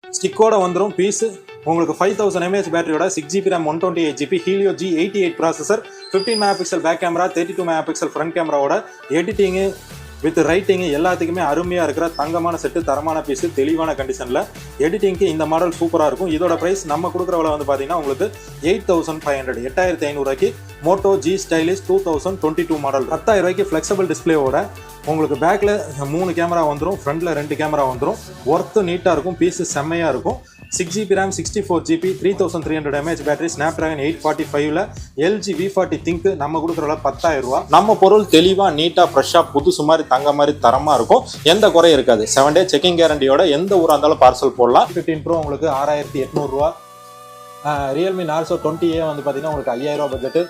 ஸ்டிக்கோட வந்துடும் பீஸ். உங்களுக்கு 5000 mAh பேட்டரியோட 6GB RAM 128GB Helio G88 processor, 15 MP back camera, 32 MP front கேமராவோட editing with writing எல்லாத்துக்குமே அருமையாக இருக்கிற தங்கமான செட்டு, தரமான பீஸு, தெளிவான கண்டிஷனில். எடிட்டிங்க்கு இந்த மாடல் சூப்பராக இருக்கும். இதோட ப்ரைஸ் நம்ம கொடுக்குற விலை வந்து பார்த்தீங்கன்னா உங்களுக்கு 8500 8500 Moto G stylish 2022 model 10000 flexible டிஸ்பிளேவோட உங்களுக்கு பேக்கில் 3 கேமரா வந்துடும், ஃப்ரண்டில் 2 கேமரா வந்துடும். ஒர்த்து நீட்டாக இருக்கும், பீஸு செம்மையாக இருக்கும். 6GB RAM 64GB 3300 mAh battery, Snapdragon 845ல LG V40 Think நம்ம கொடுக்குறல 10000 ரூபா. நம்ம பொருள் தெளிவாக நீட்டாக ஃப்ரெஷ்ஷாக புதுசு மாதிரி தங்க மாதிரி தரமாக இருக்கும். எந்த குறையும் இருக்காது. 7 டே செக்கிங் கேரண்டியோட எந்த ஊராக இருந்தாலும் பார்சல் போடலாம். 15 Pro உங்களுக்கு 6800 ரூபா. ரியல்மி நார்சோ 20A வந்து பார்த்தீங்கன்னா உங்களுக்கு 5000 ரூபா பட்ஜெட்டு.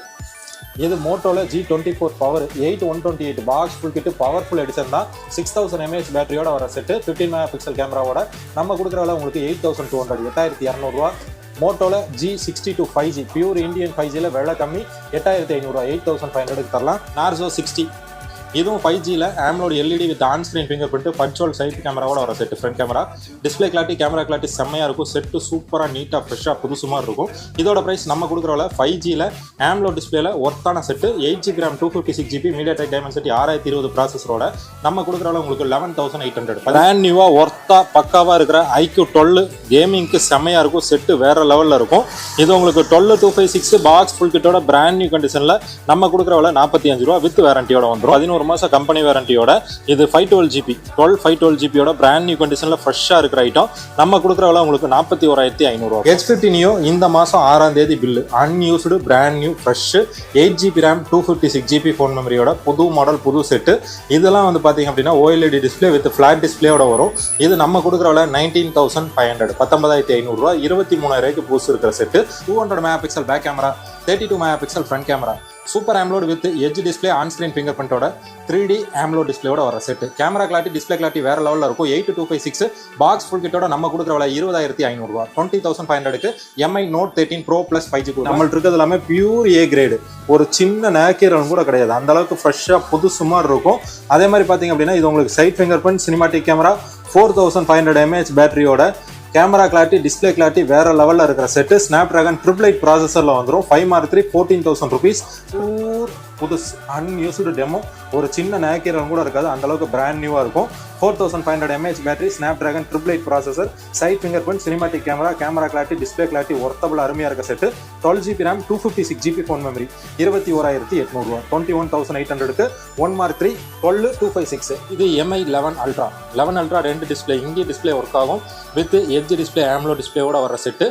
இது மோட்டோல G24 power 8128 box full kit powerful edition தான். 6000 mAh பேட்டரியோட வர செட்டு, 15 MP கேமராவோட நம்ம கொடுக்குற விலை உங்களுக்கு 8200 8200 ரூபா. மோட்டோல G62 5G பியூர் இந்தியன் 5Gல விலை கம்மி 8500 ரூபா, 8500 தரலாம். நார்சோ 60 இதுவும் 5Gல AMOLED LED with on screen fingerprint பட்ஜோல் சைட் கேமராவோட வர set. Front camera, display clarity, camera clarity செம்மையாக இருக்கும். செட்டு சூப்பராக நீட்டாக ஃப்ரெஷ்ஷாக புதுசு மாதிரி இருக்கும். இதோட ப்ரைஸ் நம்ம கொடுக்குறவல 5Gல AMOLED டிஸ்பிளேல ஒர்த்தான set, 8GB RAM 256GB MediaTek Dimensity 6020 ப்ராசஸரோட நம்ம கொடுக்குறவல உங்களுக்கு 11800. பிராண்ட் நியூவாக ஒர்த்தாக பக்காவாக இருக்கிற IQ 12 கேமிங்க்கு செம்மையாக இருக்கும். செட்டு வேறு லெவலில் இருக்கும். இது உங்களுக்கு 12256 பாக்ஸ் ஃபுல் கிட்டோட பிராண்ட் நியூ கண்டிஷனில் நம்ம கொடுக்குறவல 45 ரூபா வித் வாரண்டியோட வந்துடும். 11 மாசம் கம்பெனி வாரண்டியோட. இது 512GB பிராண்ட் நியூ கண்டிஷன்ல ஃப்ரெஷ்ஷா இருக்கிற ஐட்டம். நம்ம கொடுக்குற விலை உங்களுக்கு 41500 ரூபா. H50 Neo இந்த மாசம் 6ஆம் தேதி bill. Unused brand new fresh 8GB RAM 256GB phone மெமரியோட புது மாடல் புது செட்டு. இதெல்லாம் வந்து பாத்தீங்க அப்படின்னா OLED டிஸ்பிளே வித் ஃபிளாட் டிஸ்பிளேயோட வரும். இது நம்ம கொடுக்குற விலை 19500 19500 ரூபா. 23000 புதுசு இருக்கிற set. 200 MP back camera, 32 MP front camera, super AMOLED with edge display on screen finger பிரிண்டோட 3D AMOLED டிஸ்பிளேயோட வர set. Camera clarity, display clarity வேற லெவலில் இருக்கும். 8256 பாக்ஸ் ஃபுல் கிட்டோட நம்ம கொடுக்குற விலை 20500 ரூபா. 20500க்கு MI Note 13 Pro Plus 5G நம்மளுக்கு இருக்கிறது எல்லாமே பியூர் A கிரேடு. ஒரு சின்ன நேக்கீரன் கூட கிடையாது. அந்த அளவுக்கு ஃப்ரெஷ்ஷாக புதுசு மாதிரி இருக்கும். அதே மாதிரி பார்த்தீங்க அப்படின்னா இது உங்களுக்கு side finger print, cinematic camera, 4500 mAh பேட்டரியோட கேமரா கிளாரிட்டி, டிஸ்பிளே கிளாரிட்டி வேற லெவலில் இருக்கிற செட்டு. Snapdragon 888 ப்ராசஸரில் வந்துடும். 5R3 14,000 rupees. புதுசு அன்யூஸ்டு டெமோ. ஒரு சின்ன நேக்கீரன் கூட இருக்காது. அந்த அளவுக்கு பிராண்ட் நியூவாக இருக்கும். 4500 mAh battery, Snapdragon 888 processor, side finger print, cinematic camera, camera clarity, display clarity worthable அருமையாக இருக்க set. 12GB RAM 256GB phone memory 21800 ரூபா. 21800க்கு 1R3 12256. இது MI 11 Ultra 11 Ultra 2 டிஸ்பிளே இங்கே டிஸ்பிளே ஒர்க் ஆகும் வித் எட்ஜ் டிஸ்பிளே AMOLED டிஸ்பிளேயோட வர set.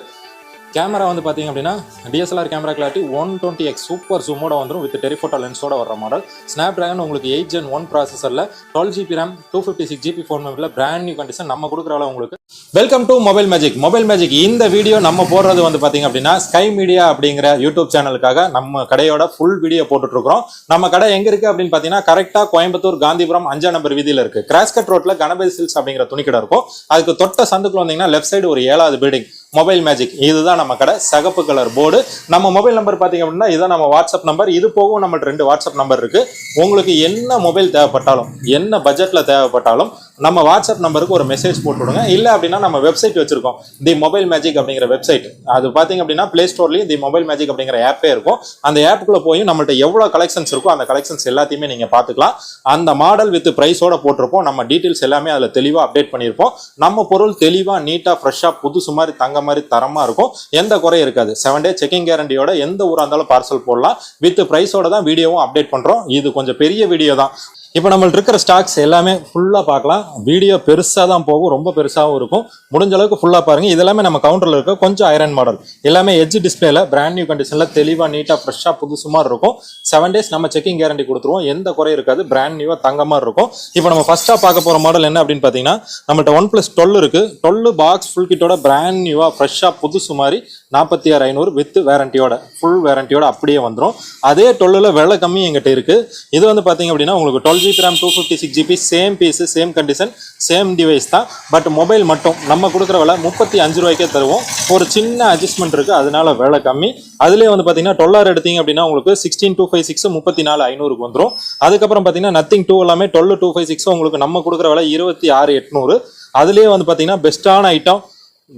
Camera வந்து பார்த்தீங்க அப்படின்னா DSLR camera clarity 120x super ஜூமோட வந்துடும் வித் டெலிஃபோட்டோ லென்ஸோட வர மாடல். Snapdragon உங்களுக்கு 8 Gen 1 ப்ராசஸரில் 12GB RAM 256GB phone மெமரியில் பிராண்ட் நியூ கண்டிஷன் நம்ம கொடுக்குறவள உங்களுக்கு. Welcome to mobile magic. இந்த வீடியோ நம்ம போடுறது வந்து பார்த்தீங்க அப்படின்னா ஸ்கை மீடியா அப்படிங்கிற யூடியூப் சேனலுக்காக நம்ம கடையோட ஃபுல் வீடியோ போட்டுட்டு இருக்கிறோம். நம்ம கடை எங்க இருக்கு அப்படின்னு பார்த்தீங்கன்னா கரெக்டாக கோயம்புத்தூர் காந்திபுரம் 5ஆம் நம்பர் வீதியில் இருக்கு. கிராஸ்கட் ரோட்ல கணபதி சில்க்ஸ் அப்படிங்கிற துணிக்கடை இருக்கும். அதுக்கு தொட்ட சந்துக்குள்ள வந்தீங்கன்னா லெஃப்ட் சைடு ஒரு 7வது பில்டிங் மொபைல் மேஜிக். இதுதான் நம்ம கடை. சகப்பு கலர் போர்டு. நம்ம மொபைல் நம்பர் பார்த்தீங்க அப்படின்னா இதுதான் நம்ம வாட்ஸ்அப் நம்பர். இது போகும் நம்ம 2 வாட்ஸ்அப் நம்பர் இருக்கு. உங்களுக்கு என்ன மொபைல் தேவைப்பட்டாலும், என்ன பட்ஜெட்ல தேவைப்பட்டாலும் நம்ம வாட்ஸ்அப் நம்பருக்கு ஒரு மெசேஜ் போட்டு விடுங்க. இல்லை அப்படின்னா நம்ம வெப்சைட் வச்சிருக்கோம், தி மொபைல் மேஜிக் அப்படிங்கிற வெப்சைட். அது பார்த்தீங்க அப்படின்னா பிளே ஸ்டோர்லயும் தி மொபைல் மேஜிக் அப்படிங்கிற ஆப்பே இருக்கும். அந்த ஆப்புக்குள்ள போய் நம்மள்ட்ட எவ்வளவு கலெக்ஷன்ஸ் இருக்கோ அந்த கலெக்ஷன்ஸ் எல்லாத்தையுமே நீங்க பார்த்துக்கலாம். அந்த மாடல் வித் பிரைஸோட போட்டிருப்போம். நம்ம டீட்டெயில்ஸ் எல்லாமே அதில் தெளிவாக அப்டேட் பண்ணியிருப்போம். நம்ம பொருள் தெளிவாக நீட்டாக ஃப்ரெஷ்ஷாக புதுசு மாதிரி தங்க மாதிரி தரமா இருக்கும். எந்த குறையும் இருக்காது. 7 டே செக்கிங் கேரண்டியோட எந்த ஊரா இருந்தாலும் பார்சல் போடலாம். வித் பிரைஸோட தான் வீடியோவும் அப்டேட் பண்றோம். இது கொஞ்சம் பெரிய வீடியோ தான். இப்போ நம்மள்ட்ட இருக்கிற ஸ்டாக்ஸ் எல்லாமே ஃபுல்லாக பார்க்கலாம். வீடியோ பெருசாக தான் போகும், ரொம்ப பெருசாகவும் இருக்கும். முடிஞ்ச அளவுக்கு ஃபுல்லாக பாருங்க. இதெல்லாமே நம்ம கவுண்டரில் இருக்க கொஞ்சம் ஐரன் மாடல். எல்லாமே எட்ஜ் டிஸ்பிளேல பிராண்ட் நியூ கண்டிஷனில் தெளிவாக நீட்டாக ஃப்ரெஷ்ஷாக புதுசு மாதிரி இருக்கும். 7 டேஸ் நம்ம செக்கிங் கேரண்டி கொடுத்துருவோம். எந்த குறையும் இருக்காது. பிராண்ட் நியூவாக தங்க மாதிரி இருக்கும். இப்போ நம்ம ஃபர்ஸ்ட்டாக பார்க்க போகிற மாடல் என்ன அப்படின்னு பார்த்தீங்கன்னா நம்மள்ட்ட OnePlus 12 இருக்கு. 12 பாக்ஸ் ஃபுல் கிட்டோட பிராண்ட் நியூவாக ஃப்ரெஷ்ஷாக புதுசு மாதிரி 46500 வித் வேரண்டியோட ஃபுல் வேரண்டியோட அப்படியே வந்துடும். அதே 12ல விலை கம்மி எங்கிட்ட இருக்கு. இது வந்து பார்த்தீங்க அப்படின்னா உங்களுக்கு 12GB RAM 256GB same piece, same condition, same device தான். பட் மொபைல் மட்டும் நம்ம கொடுக்குற விலை 35 ரூபாய்க்கே தருவோம். ஒரு சின்ன அட்ஜஸ்ட்மெண்ட் இருக்கு, அதனால விலை கம்மி. அதுலேயே வந்து பார்த்தீங்கன்னா 12 எடுத்தீங்க அப்படின்னா உங்களுக்கு 16256 34500க்கு வந்துடும். அதுக்கப்புறம் பார்த்தீங்கன்னா நத்திங் 2 எல்லாமே 12256 உங்களுக்கு நம்ம கொடுக்குற விலை 26800. அதுலேயே வந்து பார்த்தீங்கன்னா பெஸ்ட்டான ஐட்டம்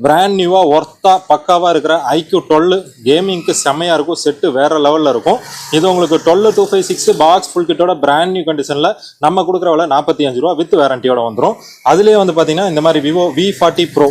பிராண்ட் நியூவாக ஒர்த்தாக பக்காவாக இருக்கிற ஐக்யூ 12 கேமிங்க்கு செம்மையாக இருக்கும். செட்டு வேறு லெவலில் இருக்கும். இது உங்களுக்கு 12256 பாக்ஸ் ஃபுல் கிட்டோட பிராண்ட் நியூ கண்டிஷனில் நம்ம கொடுக்குற விலை 45 ரூபா வித் வேரண்டியோட வந்துடும். அதுலேயே வந்து பார்த்தீங்கன்னா இந்த மாதிரி Vivo V40 Pro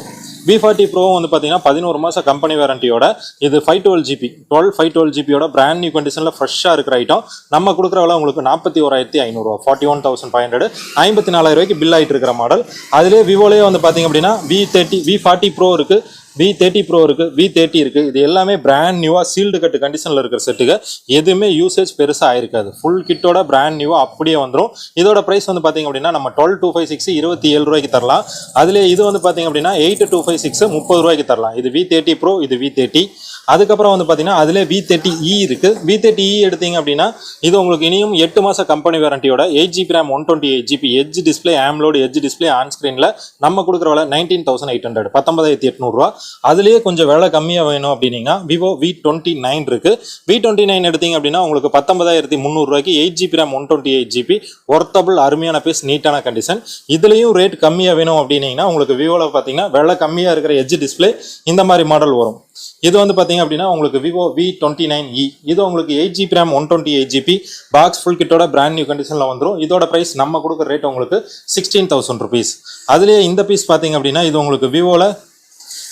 V40 Pro வந்து பார்த்தீங்கன்னா 11 மாதம் கம்பெனி வாரண்டியோட இது 512GB 512GBயோட பிராண்ட் நியூ கண்டிஷனில் ஃப்ரெஷ்ஷாக இருக்கிற ஐட்டம் நம்ம கொடுக்குற விலை உங்களுக்கு 41,500 ரூபா 41,500 54,000 ரூபாய்க்கு பில் ஆகிட்டு இருக்கிற மாடல். அதுலேயே விவோலேயே வந்து பார்த்தீங்க அப்படின்னா V40 Pro இருக்குது, V30 Pro இருக்குது, V30 இருக்குது. இது எல்லாமே பிராண்ட் நியூவாக சீல்டு கட்டு கண்டிஷனில் இருக்கிற செட்டுக்கு எதுவுமே யூசேஜ் பெருசாக ஆயிருக்காது. ஃபுல் கிட்டோட பிராண்ட் நியூவாக அப்படியே வந்துடும். இதோட ப்ரைஸ் வந்து பார்த்தீங்க அப்படின்னா நம்ம 12256 27 ரூபாய்க்கு தரலாம். அதுலேயே இது வந்து பார்த்தீங்க அப்படின்னா 8256 30 ரூபாய்க்கு தரலாம். இது V30 Pro, இது V30. அதுக்கப்புறம் வந்து பார்த்தீங்கன்னா அதிலே V30E இருக்குது. V30E எடுத்தீங்க அப்படின்னா இது உங்களுக்கு இனியும் 8 மாதம் கம்பெனி வாரண்டியோட 8GB RAM 128GB edge display AMOLED edge display on ஸ்க்ரீனில் நம்ம கொடுக்குற விலை 19,800 19,800 ரூபா. அதுலேயே கொஞ்சம் விலை கம்மியாக வேணும் அப்படின்னீங்கன்னா விவோ V29 இருக்குது. V29 எடுத்தீங்க அப்படின்னா உங்களுக்கு 19,300 ரூபாய்க்கு 8GB RAM 128GB ஒர்த்தபிள் அருமையான பீஸ் நீட்டான கண்டிஷன். இதுலேயும் ரேட் கம்மியாக வேணும் அப்படின்னீங்கன்னா உங்களுக்கு விவோவில் பார்த்தீங்கன்னா விலை கம்மியாக இருக்கிற எட்ஜ் டிஸ்பிளே இந்த மாதிரி மாடல் வரும். இது வந்து பார்த்தீங்க அப்படின்னா உங்களுக்கு விவோ V29E இது உங்களுக்கு 8GB RAM 128GB box full கிட்டோட பிராண்ட் நியூ கண்டிஷனில் வந்துடும். இதோட ப்ரைஸ் நம்ம கொடுக்குற ரேட் உங்களுக்கு 16,000 rupees. அதுலேயே இந்த பீஸ் பார்த்தீங்க அப்படின்னா இது உங்களுக்கு விவோவில்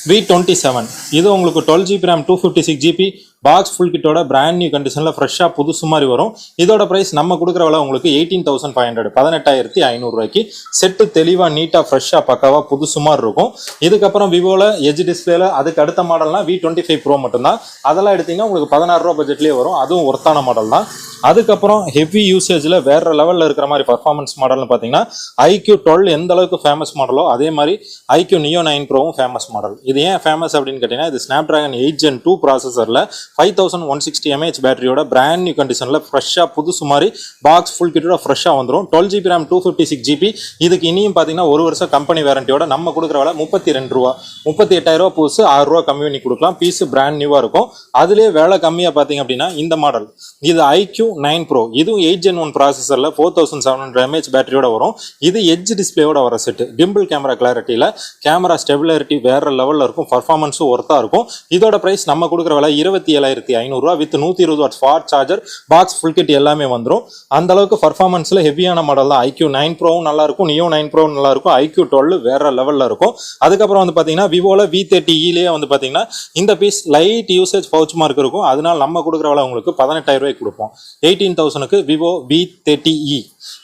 V27 இது உங்களுக்கு 12GB RAM 256GB box full கிட்டோட பிராண்ட் நியூ கண்டிஷனில் ஃப்ரெஷ்ஷாக புதுசு மாதிரி வரும். இதோட ப்ரைஸ் நம்ம கொடுக்குற விலை உங்களுக்கு 18,500 18,500 ரூபாய்க்கு செட்டு தெளிவாக நீட்டாக ஃப்ரெஷ்ஷாக பக்காவாக புதுசு மாதிரி இருக்கும். இதுக்கப்புறம் விவோவில் எட்ஜ் டிஸ்பிளேல அதுக்கு அடுத்த மாடல்னா V25 Pro மட்டும்தான். அதெல்லாம் எடுத்தீங்கன்னா உங்களுக்கு 16 ரூபா பட்ஜெட்லேயே வரும். அதுவும் ஒர்த்தான மாடல் தான். அதுக்கப்புறம் ஹெவி யூசேஜில் வேற லெவலில் இருக்கிற மாதிரி பர்ஃபார்மன்ஸ் மாடல்னு பார்த்தீங்கன்னா IQ 12 எந்த அளவுக்கு ஃபேமஸ் மாடலோ அதே மாதிரி IQ Neo 9 Proவும் ஃபேமஸ் மாடல். இது ஏன் ஃபேமஸ் அப்படின்னு கேட்டிங்கன்னா இது Snapdragon 8 Gen 2 ப்ராசஸரில் 5160 mAh பேட்டரியோட பிராண்ட் நியூ கண்டிஷனில் ஃப்ரெஷ்ஷாக புதுசு மாதிரி பாக்ஸ் ஃபுல் கிட்டோட ஃப்ரெஷ்ஷாக வந்துடும். 12GB RAM 256GB இதுக்கு இனியும் பார்த்தீங்கன்னா ஒரு வருஷம் கம்பெனி வாரண்டியோட நம்ம கொடுக்குற விலை 32 ரூபா 38,000 ரூபா புதுசு 6 ரூபா கம்மி பண்ணி கொடுக்கலாம். பீஸு பிராண்ட் நியூவாக இருக்கும். அதுலேயே வேலை கம்மியாக பார்த்தீங்க அப்படின்னா இந்த மாடல் இது IQ 9 Pro இதுவும் 8 Gen 1 ப்ராசஸரில் 4700 mAh பேட்டரியோட வரும். இது எட்ஜ் டிஸ்பிளேயோட வர செட்டு. கிம்பிள் கேமரா கிளாரிட்டியில் கேமரா ஸ்டெபிலிட்டி வேற லெவலில் இருக்கும். பர்ஃபார்மன்ஸும் ஒர்த்தாக இருக்கும். இதோட ப்ரைஸ் நம்ம கொடுக்குற விலை 27,500 ரூபா with 120 watts fast charger box full kit எல்லாமே வந்துடும். அந்த அளவுக்கு பர்ஃபார்மன்ஸில் ஹெவியான மாடல் தான். IQ 9 Proவும் நல்லா இருக்கும், Neo 9 Pro நல்லா இருக்கும், IQ 12 வேற லெவலில் இருக்கும். அதுக்கப்புறம் வந்து பார்த்தீங்கன்னா விவோவில் V30Eலேயே வந்து பார்த்தீங்கன்னா இந்த piece light usage pouch mark இருக்கும். அதனால நம்ம கொடுக்குற விலை உங்களுக்கு 18,000 ரூபாய்க்கு கொடுப்போம். 18,000க்கு விவோ V30E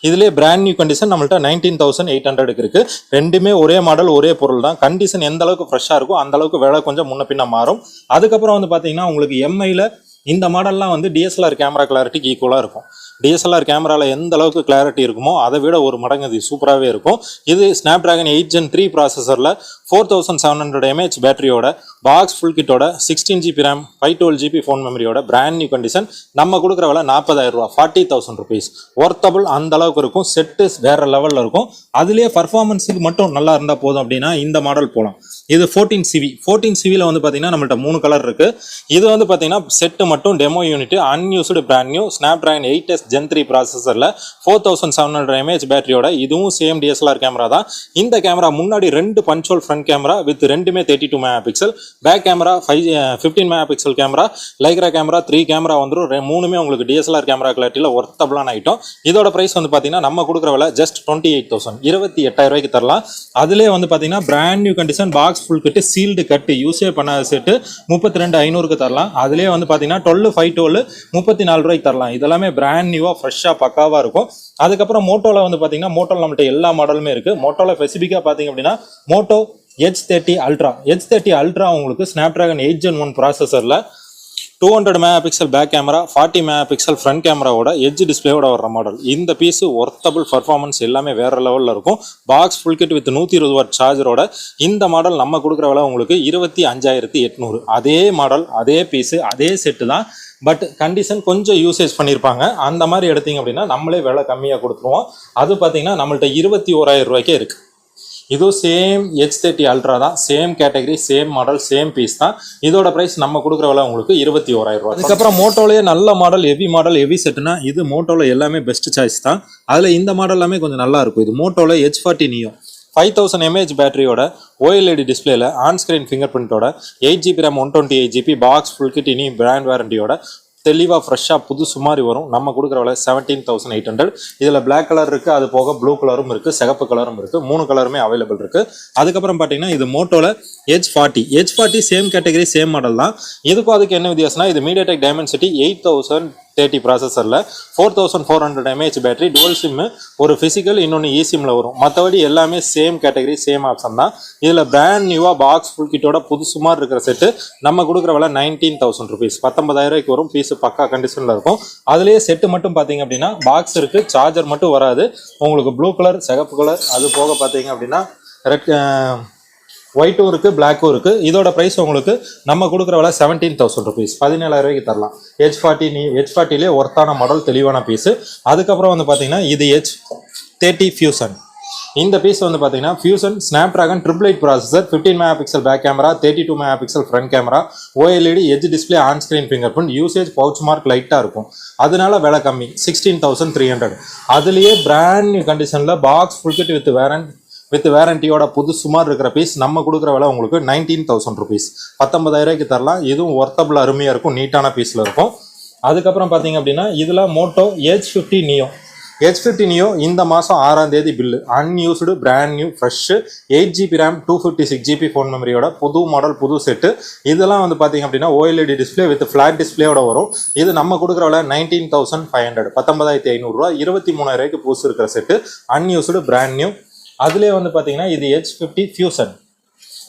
இதுலேயே பிராண்ட் நியூ கண்டிஷன் நம்மள்ட்ட 19,800 இருக்கு. ரெண்டுமே ஒரே மாடல் ஒரே பொருள் தான். கண்டிஷன் எந்த அளவுக்கு ஃப்ரெஷ்ஷாக இருக்கும் அந்த அளவுக்கு விலை கொஞ்சம் முன்ன பின்ன மாறும். அதுக்கப்புறம் வந்து பார்த்தீங்கன்னா உங்களுக்கு MIல இந்த மாடல்லாம் வந்து DSLR கேமரா கிளாரிட்டிக்கு ஈக்குவலாக இருக்கும். DSLR கேமராவில் எந்த அளவுக்கு கிளாரிட்டி இருக்குமோ அதை விட ஒரு மடங்கு இது சூப்பராகவே இருக்கும். இது Snapdragon 8 Gen 3 ப்ராசஸரில் 4700 mAh பேட்டரியோட பாக்ஸ் ஃபுல் கிட்டோட 16GB RAM 512GB ஃபோன் மெமரியோட பிராண்ட் நியூ கண்டிஷன் நம்ம கொடுக்குற விலை 40,000 ரூபா 40,000 rupees ஒர்த்தபிள் அந்த அளவுக்கு இருக்கும். செட்டு வேற லெவலில் இருக்கும். அதுலேயே பர்ஃபார்மன்ஸுக்கு மட்டும் நல்லா இருந்தால் போதும் அப்படின்னா இந்த மாடல் போகலாம். இது 14CV வந்து பார்த்தீங்கன்னா நம்மள்ட்ட 3 கலர் இருக்குது. இது வந்து பார்த்தீங்கன்னா செட்டு மட்டும் demo unit unused brand new Snapdragon 8S Gen 3 ப்ராசஸரில் 4700 mAh பேட்டரியோட இதுவும் சேம் DSLR கேமரா தான். இந்த கேமரா முன்னாடி 2 பஞ்ச்-ஹோல் ஃப்ரண்ட் கேமரா வித் ரெண்டுமே 32 MP, back camera 15 MP camera, லைக்ரா கேமரா 3 கேமரா வந்துடும். மூணுமே உங்களுக்கு DSLR கேமரா கிளாரிட்டியில் ஒர்த்தபிளான ஐட்டம். இதோட ப்ரைஸ் வந்து பார்த்தீங்கன்னா நம்ம கொடுக்குற விலை ஜஸ்ட் 28,000 28,000 ரூபாய்க்கு தரலாம். அதுலேயே வந்து பார்த்தீங்கன்னா brand new condition box full கட்டு சீல்டு கட்டு யூஸே பண்ணாத செட்டு 32,500க்கு தரலாம். அதுலேயே வந்து பார்த்தீங்கன்னா 12/512 34 ரூபாய்க்கு தரலாம். இதெல்லாமே பிராண்ட் நியூவாக ஃப்ரெஷ்ஷாக பக்காவாக இருக்கும். அதுக்கப்புறம் மோட்டோவில் வந்து பார்த்தீங்கன்னா மோட்டோவில் நம்மள்ட்ட எல்லா மாடலுமே இருக்குது. மோட்டோவில் ஸ்பெசிஃபிக்காக பார்த்தீங்க அப்படின்னா மோட்டோ H30 Ultra உங்களுக்கு Snapdragon 8 Gen 1 ப்ராசஸரில் 200 MP back camera 40 MP front கேமராவோட எட்ஜ் டிஸ்பிளேயோட வர்ற மாடல். இந்த பீஸு ஒர்த்தபிள் பர்ஃபார்மன்ஸ் எல்லாமே வேற லெவலில் இருக்கும். Box full kit with 120 watt சார்ஜரோட இந்த மாடல் நம்ம கொடுக்குற விலை உங்களுக்கு 25,800. அதே மாடல் அதே பீஸு அதே செட்டு தான். பட் கண்டிஷன் கொஞ்சம் யூசேஜ் பண்ணியிருப்பாங்க. அந்த மாதிரி எடுத்தீங்க அப்படின்னா நம்மளே விலை கம்மியாக கொடுத்துருவோம். அது பார்த்தீங்கன்னா நம்மள்ட்ட 21,000 ரூபாய்க்கே இருக்குது. இதுவும் சேம் H30 Ultra தான். Same category same model same piece தான். இதோட ப்ரைஸ் நம்ம கொடுக்குற விலை உங்களுக்கு 21,000 ரூபாய். அதுக்கப்புறம் மோட்டோலேயே நல்ல மாடல் ஹெவி செட்டுனா இது மோட்டோவில் எல்லாமே பெஸ்ட் சாய்ஸ் தான். அதில் இந்த மாடல் எல்லாமே கொஞ்சம் நல்லா இருக்கும். இது மோட்டோவில் H40 Neo 5000 mAh பேட்டரியோட OLED டிஸ்பிளேல ஆன் ஸ்கிரீன் ஃபிங்கர் பிரிண்டோட 8GB RAM 128GB box full kit இனி பிராண்ட் வாரண்டியோட தெளிவாக ஃப்ரெஷ்ஷாக புதுசு மாதிரி வரும். நம்ம கொடுக்குற விலை 17,800. இதில் பிளாக் கலர் இருக்குது, அது போக ப்ளூ கலரும் இருக்குது, சிகப்பு கலரும் இருக்குது, 3 கலருமே அவைலபிள் இருக்குது. அதுக்கப்புறம் பார்த்தீங்கன்னா இது மோட்டோவில் H40 same category same model தான். இதுக்கும் அதுக்கு என்ன வித்தியாசம்னா இது MediaTek Dimensity 8030 ப்ராசஸரில் 4400 mAh பேட்டரி, டுவல் சிம்மு, ஒரு ஃபிசிக்கல் இன்னொன்று இசிம்மில் வரும். மற்றபடி எல்லாமே சேம் கேட்டகரி சேம் ஆப்ஷன் தான். இதில் பிராண்ட் நியூவாக பாக்ஸ் ஃபுல் கிட்டோட புதுசு மாதிரி இருக்கிற செட்டு நம்ம கொடுக்குற விலை 19,000 rupees, 19,000 வரும். பீஸு பக்கா கண்டிஷனில் இருக்கும். அதுலேயே செட்டு மட்டும் பார்த்தீங்க அப்படின்னா பாக்ஸ் இருக்குது, சார்ஜர் மட்டும் வராது. உங்களுக்கு ப்ளூ கலர், சிகப்பு கலர், அது போக பார்த்தீங்க அப்படின்னா ரெட் ஒயிட்டும் இருக்குது, பிளாக்கும் இருக்குது. இதோட ப்ரைஸ் உங்களுக்கு நம்ம கொடுக்குற விலை 17,000 rupees, 17,000 தரலாம். H40லே ஒர்த்தான மாடல், தெளிவான பீஸு. அதுக்கப்புறம் வந்து பார்த்தீங்கன்னா இது H30 Fusion. இந்த பீஸ் வந்து பார்த்தீங்கன்னா Fusion Snapdragon 888 processor, 15 MP back camera, 32 MP front camera, OLED edge display, on screen fingerprint, usage pouch mark லைட்டாக இருக்கும். அதனால விலை கம்மி, 16,300. அதுலேயே பிராண்ட் நியூ கண்டிஷனில் பாக்ஸ் ஃபுல் கிட் வித் வேரண்டியோட புது சுமார் இருக்கிற பீஸ் நம்ம கொடுக்குற விலை உங்களுக்கு 19,000 rupees, 19,000 தரலாம். இதுவும் ஒர்த்தபிள் அருமையாக இருக்கும், நீட்டான பீஸில் இருக்கும். அதுக்கப்புறம் பார்த்தீங்க அப்படின்னா இதில் மோட்டோ H50 Neo இந்த மாதம் 6ஆம் தேதி bill, unused brand new fresh 8GB RAM 256GB phone மெமரியோட புது மாடல், புது செட்டு. இதெல்லாம் வந்து பார்த்தீங்க அப்படின்னா OLED டிஸ்பிளே வித் ஃப்ளாட் டிஸ்பிளேயோட வரும். இது நம்ம கொடுக்குற விலை 19,500, 19,500 ரூபா, 23,000 பூசு இருக்கிற செட்டு, அன்யூஸ்டு பிராண்ட் நியூ. அதுலேயே வந்து பார்த்தீங்கன்னா இது H50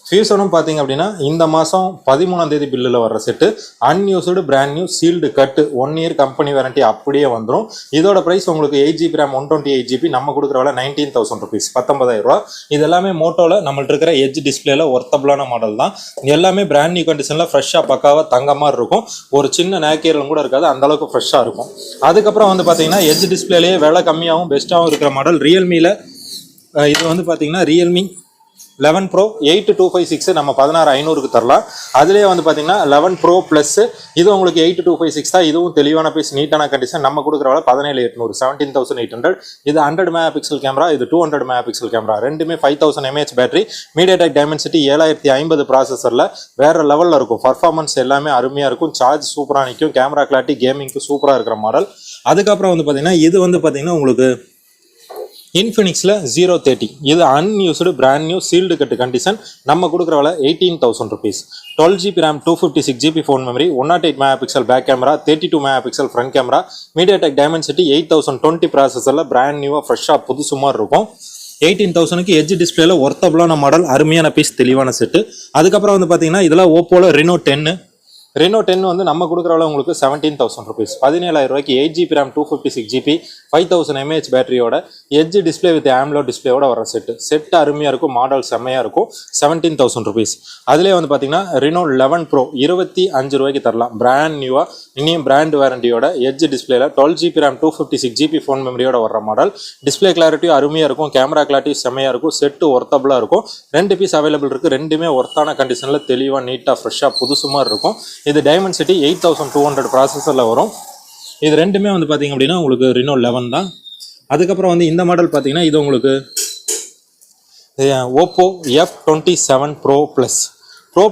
ஃபியூசனும் பார்த்தீங்க அப்படின்னா இந்த மாதம் 13ஆம் தேதி பில்லில் வர்ற set, unused brand new sealed கட்டு, 1 year கம்பெனி வாரண்டி அப்படியே வந்துடும். இதோட ப்ரைஸ் உங்களுக்கு 8GB RAM 128GB நம்ம கொடுக்குற விலை 19,000 rupees, 19,000 ரூபா. இது எல்லாமே மோட்டோவில் நம்மள்ட்ட இருக்கிற எட்ஜ் டிஸ்பிளேல ஒர்த்தபிளான மாடல் தான். எல்லாமே பிராண்ட் நியூ கண்டிஷனில் ஃப்ரெஷ்ஷாக பக்காவாக தங்க மாதிரி இருக்கும். ஒரு சின்ன நேக்கேரலும் கூட இருக்காது, அந்தளவுக்கு ஃப்ரெஷ்ஷாக இருக்கும். அதுக்கப்புறம் வந்து பார்த்தீங்கன்னா எட்ஜ் டிஸ்பிளேலேயே விலை கம்மியாகவும் பெஸ்ட்டாகவும் இருக்கிற மாடல் ரியல்மியில் இது வந்து பார்த்தீங்கன்னா Realme 11 Pro 8256 நம்ம 16,500 தரலாம். அதுலேயே வந்து பார்த்தீங்கன்னா 11 Pro Plus இது உங்களுக்கு 8256 தான். இதுவும் தெளிவான பீஸ், நீட்டான கண்டிஷன். நம்ம கொடுக்குற விலை 17,800, 17,800. இது 100 MP கேமரா, இது 200 MP கேமரா. ரெண்டுமே 5000 mAh பேட்டரி, MediaTek Dimensity 7050 ப்ராசஸரில் வேறு லெவலில் இருக்கும். பர்ஃபார்மன்ஸ் எல்லாமே அருமையாக இருக்கும், சார்ஜ் சூப்பராக நிற்கும், கேமரா கிளாரிட்டி கேமிங்க்கு சூப்பராக இருக்கிற மாடல். அதுக்கப்புறம் வந்து பார்த்தீங்கன்னா இது வந்து பார்த்தீங்கன்னா உங்களுக்கு இன்ஃபினிக்ஸில் 030, இது அன்யூஸ்டு பிராண்ட் நியூ சீல்டு கட்டு கண்டிஷன். நம்ம கொடுக்குற விலை 18,000 rupees, 12GB RAM 256GB phone memory, 108 MP back camera, 32 MP front camera, MediaTek Dimensity 8020 ப்ராசஸரில் பிராண்ட் நியூவாக ஃப்ரெஷ்ஷாக புதுசு மாதிரி இருக்கும். 18,000க்கு எட்ஜ் டிஸ்பிளேல ஒர்த்தபிளான மாடல், அருமையான பீஸ், தெளிவான செட்டு. அதுக்கப்புறம் வந்து பார்த்தீங்கன்னா இதில் ஓப்போவில் Reno 10 வந்து நம்ம கொடுக்குற விலை உங்களுக்கு 17,000 rupees, 17,000 ரூபாய்க்கு 8GB RAM 256GB 5000 mAh பேட்டரியோட எட்ஜ் டிஸ்பிளே வித் AMOLED டிஸ்பிளேயோட வர செட்டு அருமையாக இருக்கும், மாடல் செம்மையாக இருக்கும், 17,000 rupees. அதிலே வந்து பார்த்தீங்கன்னா Reno 11 Pro 25 ரூபாய்க்கு தரலாம். பிராண்ட் நியூவாக இனியும் பிராண்ட் வாரண்டியோட எட்ஜ் டிஸ்பிளேல 12GB RAM 256GB ஃபோன் மெமரியோட வர மாடல். டிஸ்பிளே கிளாரிட்டியும் அருமையாக இருக்கும், கேமரா கிளாரிட்டி செம்மையாக இருக்கும், செட்டு ஒர்த்தபிளாக இருக்கும். 2 பீஸ் அவைலபிள் இருக்குது, ரெண்டுமே ஒர்த்தான கண்டிஷனில் தெளிவாக நீட்டாக ஃப்ரெஷ்ஷாக புதுசு மாதிரி இருக்கும். இது Dimensity 8200 ப்ராசஸரில் வரும். இது ரெண்டுமே வந்து பார்த்தீங்க அப்படின்னா உங்களுக்கு Reno 11 தான். அதுக்கப்புறம் வந்து இந்த மாடல் பார்த்தீங்கன்னா இது உங்களுக்கு Oppo F27 Pro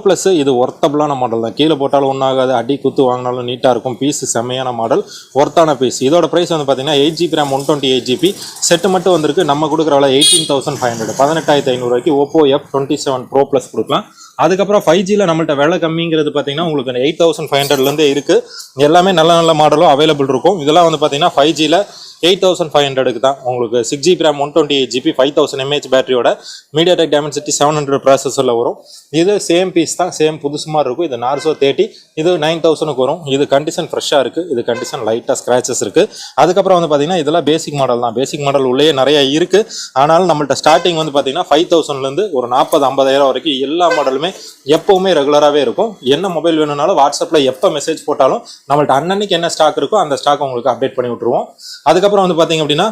Plus இது ஒர்த்தபிளான மாடல் தான். கீழே போட்டாலும் ஒன்றாகாது, அடி குத்து வாங்கினாலும் நீட்டாக இருக்கும், பீஸ் செம்மையான மாடல், ஒர்த்தான பீஸ். இதோட ப்ரைஸ் வந்து பார்த்தீங்கன்னா 8GB RAM 128GB செட்டு மட்டும் வந்திருக்கு. நம்ம கொடுக்குற விலை 18,500, 18,500 ரூபாய்க்கு Oppo F27 Pro Plus கொடுக்கலாம். அதுக்கப்புறம் 5Gயில் நம்மள்ட்ட விலை கம்மிங்கிறது பார்த்தீங்கன்னா உங்களுக்கு 8,500லேருந்தே இருக்குது. எல்லாமே நல்ல மாடலும் அவைலபிள் இருக்கும். இதெல்லாம் வந்து பார்த்தீங்கன்னா 5Gயில் 8,500க்கு தான் உங்களுக்கு 6GB RAM 128GB 5000 mAh பேட்டரியோட MediaTek Dimensity 700 ப்ராசஸரில் வரும். இது சேம் பீஸ் தான், சேம் புதுசு மாதிரி இருக்கும். இது Narzo 30, இது 9,000க்கு வரும். இது கண்டிஷன் ஃப்ரெஷ்ஷாக இருக்குது, இது கண்டிஷன் லைட்டாக ஸ்க்ராச்சஸ் இருக்குது. அதுக்கப்புறம் வந்து பார்த்தீங்கன்னா இதெல்லாம் பேசிக் மாடல் தான். பேசிக் மாடல் உள்ளே நிறைய இருக்குது. ஆனாலும் நம்மள்ட்ட ஸ்டார்டிங் வந்து பார்த்தீங்கன்னா 5,000லேருந்து ஒரு 40,000-50,000 வரைக்கும் எல்லா மாடலுமே எப்போவுமே ரெகுலராகவே இருக்கும். என்ன மொபைல் வேணும்னாலும் வாட்ஸ்அப்பில் எப்போ மெசேஜ் போட்டாலும் நம்மள்ட்ட அன்னன்னைக்கு என்ன ஸ்டாக் இருக்கோ அந்த ஸ்டாக் உங்களுக்கு அப்டேட் பண்ணி விட்டுருவோம். அதுக்கப்புறம் வந்து பார்த்தீங்க அப்படின்னா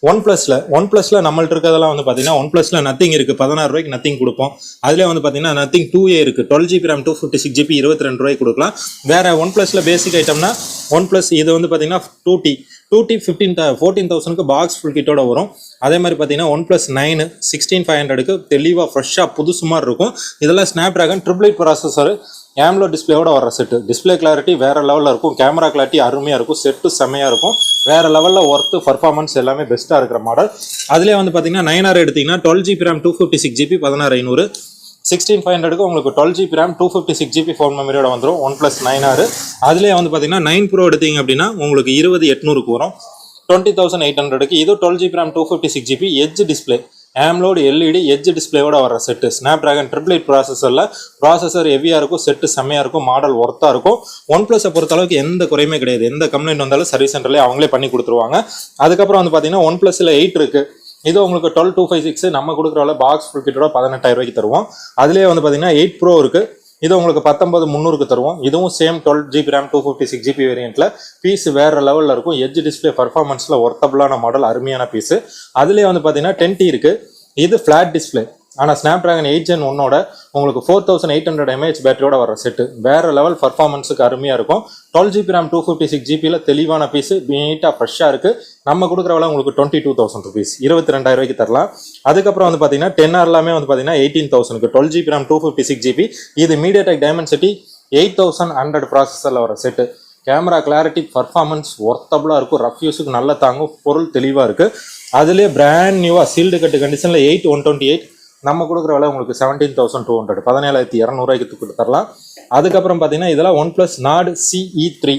ஒன் ப்ளஸில் நம்மள்ட்ட இருக்கிறதெல்லாம் வந்து பார்த்தீங்கன்னா ஒன் ப்ளஸில் நத்திங் இருக்குது, 16 ரூபாய்க்கு நத்திங் கொடுப்போம். அதிலே வந்து பார்த்தீங்கன்னா நத்திங் 2A இருக்குது, 12GB RAM 256GB 22 ரூபாய்க்கு கொடுக்கலாம். வேறு ஒன் ப்ளஸில் பேசிக் ஐட்டம்னா ஒன் ப்ளஸ் இது வந்து பார்த்தீங்கன்னா 2T 2T 14,000க்கு பாக்ஸ் ஃபுல் கிட்டோட வரும். அதே மாதிரி பார்த்தீங்கன்னா OnePlus 9 16,500க்கு தெளிவாக ஃப்ரெஷ்ஷாக புதுசு மாதிரி இருக்கும். இதெல்லாம் ஸ்னாப்டிராகன் 888 ப்ராசஸர் AMOLED டிஸ்பிளேயோட வர செட்டு. டிஸ்பிளே கிளாரிட்டி வேற லெவலில் இருக்கும், கேமரா கிளாரிட்டி அருமையாக இருக்கும், செட்டு செம்மையாக இருக்கும், வேற லெவலில் ஒர்த்து பர்ஃபார்மன்ஸ் எல்லாமே பெஸ்ட்டாக இருக்கிற மாடல். அதுலேயே வந்து பார்த்தீங்கன்னா 9R எடுத்தீங்கன்னா 12GB RAM 256GB 16500. 16,500க்கு உங்களுக்கு 12GB RAM 256GB ஃபோன் மெமரியோட வந்துடும் OnePlus 9R. அதுலேயே வந்து பார்த்தீங்கன்னா 9 Pro எடுத்தீங்க அப்படின்னா உங்களுக்கு 20,800க்கு வரும். 20,800க்கு இது 12GB RAM 256GB edge display AMOLED LED edge டிஸ்பிளேயோட வர செட்டு. ஸ்னாப்டிராகன் 888 ப்ராசஸரில் ப்ராசஸர் ஹெவியாக இருக்கும், செட்டு செம்மையாக இருக்கும், மாடல் ஒர்த்தாக இருக்கும். OnePlus பொறுத்தளவுக்கு எந்த குறையுமே கிடையாது. எந்த கம்ப்ளைண்ட் வந்தாலும் சர்வீஸ் சென்டர்லேயே அவங்களே பண்ணி கொடுத்துருவாங்க. அதுக்கப்புறம் வந்து பார்த்தீங்கன்னா OnePlusல 8 இருக்குது. இது உங்களுக்கு 12,256 நம்ம கொடுக்குறவள பாக்ஸ் ஃபுல் கிட்டோட 18,000 தருவோம். அதுலேயே வந்து பார்த்தீங்கன்னா 8 Pro இருக்குது. இது உங்களுக்கு 19,300க்கு தருவோம். இதுவும் same 12GB RAM 256GB வேரியண்ட்ல piece வேற லெவலில் இருக்கும். எட்ஜ் டிஸ்பிளே பர்ஃபார்மன்ஸில் ஒர்த்தபிளான மாடல், அருமையான பீஸ். அதுலேயே வந்து பார்த்தீங்கன்னா 10T இருக்கு. இது ஃபிளாட் டிஸ்பிளே. ஆனால் ஸ்னாப்டிராகன் 8 Gen 1ஓட உங்களுக்கு 4800 mAh பேட்டரியோட வர செட்டு. வேற லெவல் பர்ஃபார்மன்ஸுக்கு அருமையாக இருக்கும். 12GB RAM 256GBயில் தெளிவான பீஸ், நீட்டாக ஃப்ரெஷ்ஷாக இருக்குது. நம்ம கொடுக்குறவள உங்களுக்கு 22,000 rupees 22,000 தரலாம். அதுக்கப்புறம் வந்து பார்த்தீங்கன்னா 10R எல்லாமே வந்து பார்த்தீங்கன்னா 18,000க்கு 12GB RAM 256GB. இது MediaTek Dimensity 8100 ப்ராசஸரில் வர செட்டு. கேமரா கிளாரிட்டி பர்ஃபார்மன்ஸ் ஒர்த்தபிளாக இருக்கும், ரஃப் யூஸுக்கு நல்ல தாங்கும், பொருள் தெளிவாக இருக்குது. அதுலேயே பிராண்ட் நியூவாக சீல்டு கட்டு கண்டிஷனில் 8/128 நம்ம கொடுக்குற விலை உங்களுக்கு 17,200 17,200 தரலாம். அதுக்கப்புறம் பார்த்தீங்கன்னா இதெல்லாம் OnePlus Nord CE3.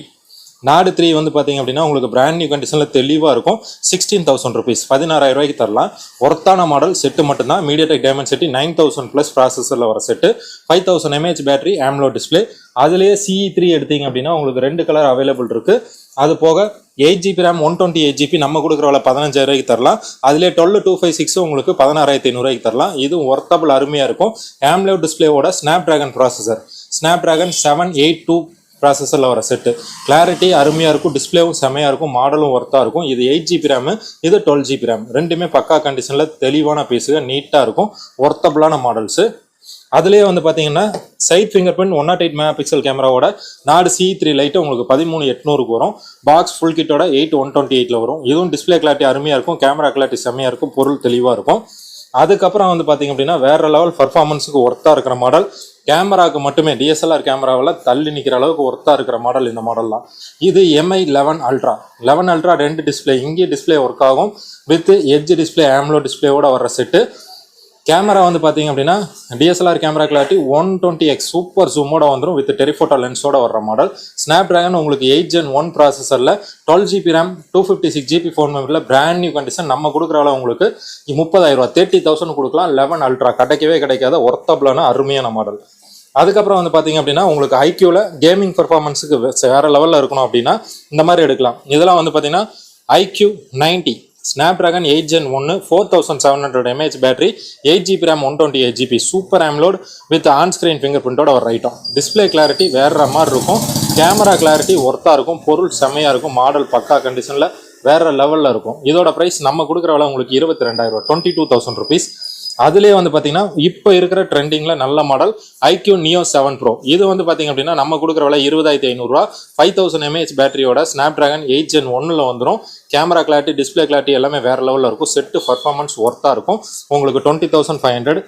Nord 3 வந்து பார்த்தீங்க அப்படின்னா உங்களுக்கு பிராண்ட் நியூ கண்டிஷனில் தெளிவாக இருக்கும். 16,000 rupees 16,000 தரலாம். ஒர்த்தான மாடல் செட்டு மட்டும்தான். MediaTek Dimensity 9000+ ப்ராசஸரில் வர set. 5,000 mAh battery, AMOLED display. அதுலேயே CE3 எடுத்தீங்க அப்படின்னா உங்களுக்கு 2 கலர் அவைலபிள் இருக்குது. அது போக 8GB RAM 128GB நம்ம கொடுக்குறவள 15,000 தரலாம். அதுலேயே 12,256 உங்களுக்கு 16,500 தரலாம். இதுவும் ஒர்த்தபிள் அருமையாக இருக்கும். AMOLED டிஸ்பிளேவோட ஸ்னாப்டிராகன் ப்ராசஸர் ஸ்னாப்டிராகன் 782 ப்ராசஸரில் வர செட்டு. கிளாரிட்டி அருமையாக இருக்கும், டிஸ்பிளேவும் செம்மையாக இருக்கும், மாடலும் ஒர்த்தாக இருக்கும். இது 8GB RAM, இது 12GB RAM. ரெண்டுமே பக்கா கண்டிஷனில் தெளிவான பீஸுக, நீட்டாக இருக்கும், ஒர்த்தபிளான மாடல்ஸு. அதுலேயே வந்து பார்த்தீங்கன்னா சைட் ஃபிங்கர் பிரிண்ட் 108 MP கேமராவோட Nord CE3 லைட்டு உங்களுக்கு 13,800க்கு வரும். பாக்ஸ் ஃபுல் கிட்டோட 8/128 வரும். இதுவும் டிஸ்பிளே கிளாரிட்டி அருமையாக இருக்கும், கேமரா கிளாரிட்டி செம்மையாக இருக்கும், பொருள் தெளிவாக இருக்கும். அதுக்கப்புறம் வந்து பார்த்தீங்க அப்படின்னா வேற லெவல் பர்ஃபார்மன்ஸுக்கு ஒர்த்தாக இருக்கிற மாடல். கேமராவுக்கு மட்டுமே DSLR கேமராவில் தள்ளி நிற்கிற அளவுக்கு ஒர்த்தாக இருக்கிற மாடல் இந்த மாடல்லாம். இது MI 11 Ultra 11 Ultra 2 டிஸ்பிளே, இங்கே டிஸ்பிளே ஒர்க் ஆகும் வித் எட்ஜ் டிஸ்பிளே AMOLED டிஸ்பிளேவோட வர செட்டு. கேமரா வந்து பார்த்தீங்க அப்படின்னா DSLR camera clarity 120x super ஜூமோட வந்துடும் வித் டெலிஃபோட்டோ லென்ஸோட வர்ற மாடல். ஸ்னாப்டிராகன் உங்களுக்கு 8 Gen 1 ப்ராசஸரில் 12GB RAM 256GB phone மெமரியில் பிராண்ட் நியூ கண்டிஷன் நம்ம கொடுக்குறவள உங்களுக்கு 30,000 30,000 கொடுக்கலாம். 11 Ultra கிடைக்கவே கிடைக்காத ஒர்த்தபிளான அருமையான மாடல். அதுக்கப்புறம் வந்து பார்த்தீங்க அப்படின்னா உங்களுக்கு IQவில் கேமிங் பர்ஃபார்மன்ஸுக்கு வேற லெவலில் இருக்கணும் அப்படின்னா இந்த மாதிரி எடுக்கலாம். இதெல்லாம் வந்து பார்த்தீங்கன்னா IQ 90 Snapdragon 8 Gen 1 4700 mAh battery, 8GB RAM 128GB super AMOLED with on screen finger பிரிண்டோட ஒரு ஐட்டம். டிஸ்பிளே கிளாரிட்டி வேற மாதிரி இருக்கும், கேமரா கிளாரிட்டி ஒர்த்தாக இருக்கும், பொருள் செம்மையாக இருக்கும், மாடல் பக்கா கண்டிஷனில் வேற லெவலில் இருக்கும். இதோட ப்ரைஸ் நம்ம கொடுக்குற விலை உங்களுக்கு 22,000 22,000 rupees. அதுலேயே வந்து பார்த்தீங்கன்னா இப்போ இருக்கிற ட்ரெண்டிங்கில் நல்ல மாடல் IQ Neo 7 Pro. இது வந்து பார்த்தீங்க அப்படின்னா நம்ம கொடுக்குற விலை 20,500 5000 mAh பேட்டரியோட ஸ்னாப்டிராகன் 8 Gen 1ல் வந்துடும். கேமரா கிளாரிட்டி, டிஸ்பிளே கிளாரிட்டி எல்லாமே வேற லெவலில் இருக்கும், செட்டு பர்ஃபார்மன்ஸ் ஒர்த்தாக இருக்கும். உங்களுக்கு 20,500.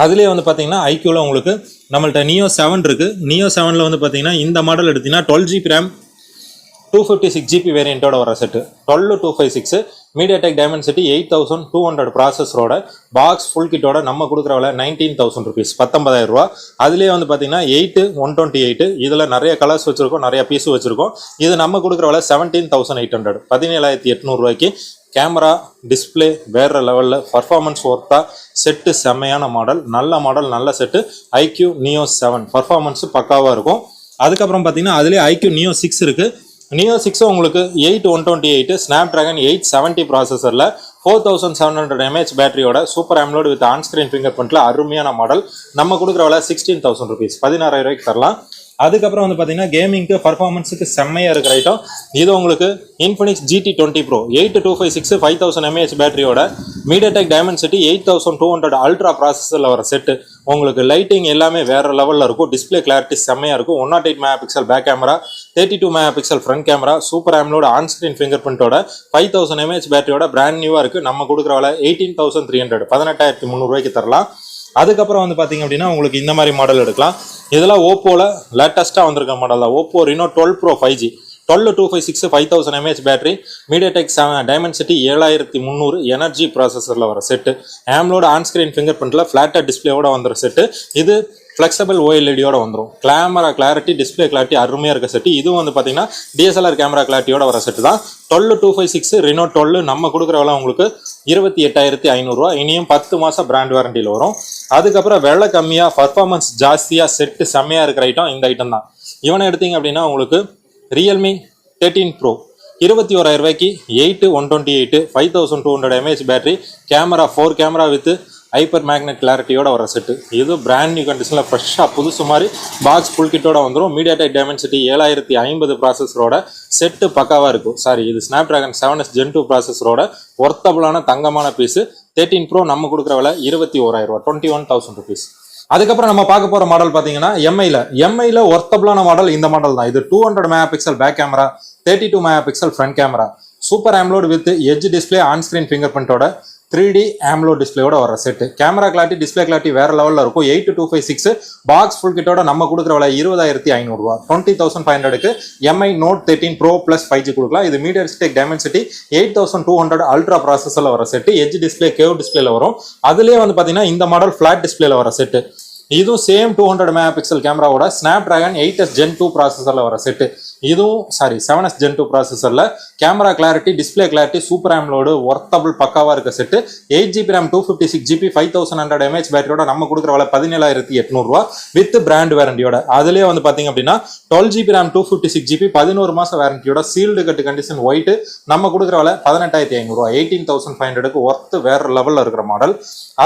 அதுலேயே வந்து பார்த்தீங்கன்னா IQவில் உங்களுக்கு நம்மள்ட்ட Neo 7 இருக்குது. Neo 7ல் வந்து பார்த்தீங்கன்னா இந்த மாடல் எடுத்தீங்கன்னா 12GB RAM 256GB வேரியண்ட்டோட வர செட்டு. 12,256 MediaTek Dimensity 8200 ப்ராசஸரோட பாக்ஸ் ஃபுல் கிட்டோட நம்ம கொடுக்குற விலை 19,000 rupees 19,000. அதுலேயே வந்து பார்த்தீங்கன்னா 8/128 இதில் நிறைய கலர்ஸ் வச்சுருக்கோம், நிறைய பீஸு வச்சுருக்கோம். இது நம்ம கொடுக்குற விலை 17,800 17,800. கேமரா டிஸ்பிளே வேற லெவலில், பர்ஃபார்மன்ஸ் ஒர்த்தாக, செட்டு செம்மையான மாடல், நல்ல செட்டு. IQ Neo 7 பர்ஃபார்மன்ஸு பக்காவாக இருக்கும். அதுக்கப்புறம் பார்த்தீங்கன்னா அதுலேயே IQ Neo 6 இருக்குது. Neo 6 உங்களுக்கு 8/128 Snapdragon 870 ப்ராசஸரில் 4700 mAh பேட்டரியோட super AMOLED with on screen finger பிரிண்ட்ல அருமையான மாடல். நம்ம கொடுக்குற விலை 16,000 rupees 16,000 தரலாம். அதுக்கப்புறம் வந்து பார்த்தீங்கன்னா கேமிங்க்கு பர்ஃபார்மன்ஸுக்கு செம்மையாக இருக்கிற ஐட்டம் இது உங்களுக்கு இன்ஃபினிக்ஸ் GT20 Pro 8256 5000 mAh பேட்டரியோட MediaTek Dimensity 8200 அல்ட்ரா ப்ராசஸரில் வர செட்டு. உங்களுக்கு லைட்டிங் எல்லாமே வேறு லெவலில் இருக்கும். டிஸ்பிளே கிளாரிட்டி செம்மையாக இருக்கும். 108 MP back camera, 32 MP front camera, super AMOLED on screen finger பிரிண்டோட 5000 mAh பேட்டரியோட பிராண்ட் நியூவாக இருக்குது. நம்ம கொடுக்குற விலை 18,300 18,300 தரலாம். அதுக்கப்புறம் வந்து பார்த்தீங்க அப்படின்னா உங்களுக்கு இந்த மாதிரி மாடல் எடுக்கலாம். இதெல்லாம் ஓப்போவில் லேட்டஸ்ட்டாக வந்திருக்க மாடல் தான். Oppo Reno 12 Pro 5G 12256 5000 mAh battery, MediaTek Dimensity 7300 energy ப்ராசஸரில் வர செட்டு. ஆம்லோட ஆன்ஸ்க்ரீன் ஃபிங்கர் பிரிண்டில் ஃப்ளாட்டர் டிஸ்பிளேயோட வந்துற செட்டு. இது ஃப்ளெக்சிபிள் OLEDயோட வந்துடும். கேமரா கிளாரிட்டி, டிஸ்பிளே கிளாரிட்டி அருமையாக இருக்க செட்டு. இதுவும் வந்து பார்த்தீங்கன்னா DSLR கேமரா கிளாரிட்டியோட வர செட்டு தான். 12256 Reno 12 நம்ம கொடுக்குற விலை உங்களுக்கு 28,500. இனியும் 10 மாதம் பிராண்ட் வாரண்டியில் வரும். அதுக்கப்புறம் விலை கம்மியாக பர்ஃபார்மன்ஸ் ஜாஸ்தியாக செட்டு செம்மையாக இருக்கிற ஐட்டம் இந்த ஐட்டம் தான். இவனை எடுத்தீங்க அப்படின்னா உங்களுக்கு Realme 13 Pro 21,000 8/128 5200 mAh battery, camera 4 camera with hyper magnet கிளாரிட்டியோட வர செட்டு. இது பிராண்ட் நியூ கண்டிஷனில் ஃப்ரெஷ்ஷாக புதுசு மாதிரி பாக்ஸ் ஃபுல் கிட்டோட வந்துடும். MediaTek Dimensity 7050 ப்ராசஸரோட செட்டு பக்காவாக இருக்கும். இது Snapdragon 7S Gen 2 ப்ராசஸரோட ஒர்த்தபுளான தங்கமான பீஸு. 13 Pro நம்ம கொடுக்குற விலை 21,000 21,000 rupees. அதுக்கப்புறம் நம்ம பார்க்க போகிற மாடல் பார்த்தீங்கன்னா எம்ஐயில் ஒர்த்தபுளான மாடல் இந்த மாடல் தான். இது 200 MP back camera, 32 MP front camera, super AMOLED with edge display, on screen finger பிரிண்டோட 3D ஆம்லோட் டிஸ்பிளேயோட வர set. Camera clarity, display clarity வேற லெவலில் இருக்கும். 8256 பாக்ஸ் ஃபுல் கிட்டோட நம்ம கொடுக்குற விலை 20,500 20,500க்கு MI Note 13 Pro Plus 5G கொடுக்கலாம். இது MediaTek Dimensity 8200 அல்ட்ரா ப்ராசஸரில் வர செட்டு. எட்ஜ் டிஸ்பிளே, கேவ் டிஸ்பிளேல வரும். அதுலேயே வந்து பார்த்தீங்கன்னா இந்த மாடல் ஃபிளாட் டிஸ்பிளேல வர செட்டு. இதுவும் சேம் 200 MP கேமராவோட Snapdragon 8S Gen 2 ப்ராசஸரில் வர செட்டு. இதுவும் 7S Gen 2 ப்ராசஸரில் camera clarity, display clarity, super AMOLED worthable பக்காவாக இருக்க set. 8GB RAM 256GB 5100 mAh பேட்டரியோட நம்ம கொடுக்குற விலை 17,800 வித் பிராண்ட் வாரண்டியோட. அதுலேயே வந்து பார்த்தீங்க அப்படின்னா 12GB RAM 256GB 11 மாதம் வாரண்டியோட சீல்டு கட்டு கண்டிஷன் ஒயிட் நம்ம கொடுக்குற விலை 18,500 18,500க்கு ஒர்த்து வேற லெவலில் இருக்கிற மாடல்.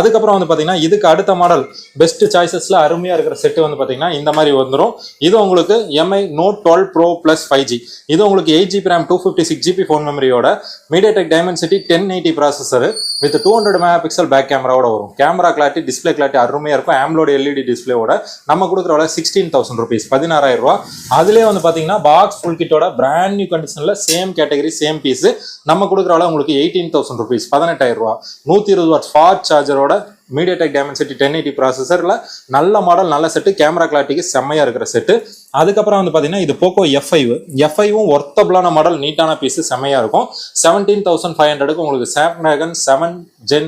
அதுக்கப்புறம் வந்து பார்த்தீங்கன்னா இதுக்கு அடுத்த மாடல் பெஸ்ட் சாய்ஸஸ்ல அருமையாக இருக்கிற செட்டு வந்து பார்த்தீங்கன்னா இந்த மாதிரி வந்துடும். இது உங்களுக்கு MI Note 12 Pro Plus 5G. இது உங்களுக்கு 8GB RAM 256GB ஃபோன் மெமரியோட MediaTek Dimensity 1080 processor with 200 MP back கேமராவோட வரும். கேமரா கிளாரிட்டி, டிஸ்பிளே கிளாரிட்டி அருமையாக இருக்கும். ஆம்லோட் LED டிஸ்பிளேவோட நம்ம கொடுக்குற விலை 16,000 rupees 16,000. அதுலேயே வந்து பார்த்தீங்கன்னா பாக்ஸ் ஃபுல் கிட்டோட பிராண்ட் நியூ கண்டிஷனில் சேம் கேட்டகரி சேம் பீஸ் நம்ம கொடுக்குற விலை உங்களுக்கு 18,000 rupees 18,000. 120 வாட்ஸ் ஃபாஸ்ட் சார்ஜரோட MediaTek Dimensity 1080 ப்ராசஸரில் நல்ல மாடல், நல்ல செட்டு, கேமரா கிளாரிட்டிக்கு செம்மையாக இருக்கிற செட்டு. அதுக்கப்புறம் வந்து பார்த்தீங்கன்னா இது போக்கோ F5வும் ஒர்த்தபிளான மாடல், நீட்டான பீஸு, செம்மையாக இருக்கும். 17,500க்கு உங்களுக்கு Snapdragon 7 Gen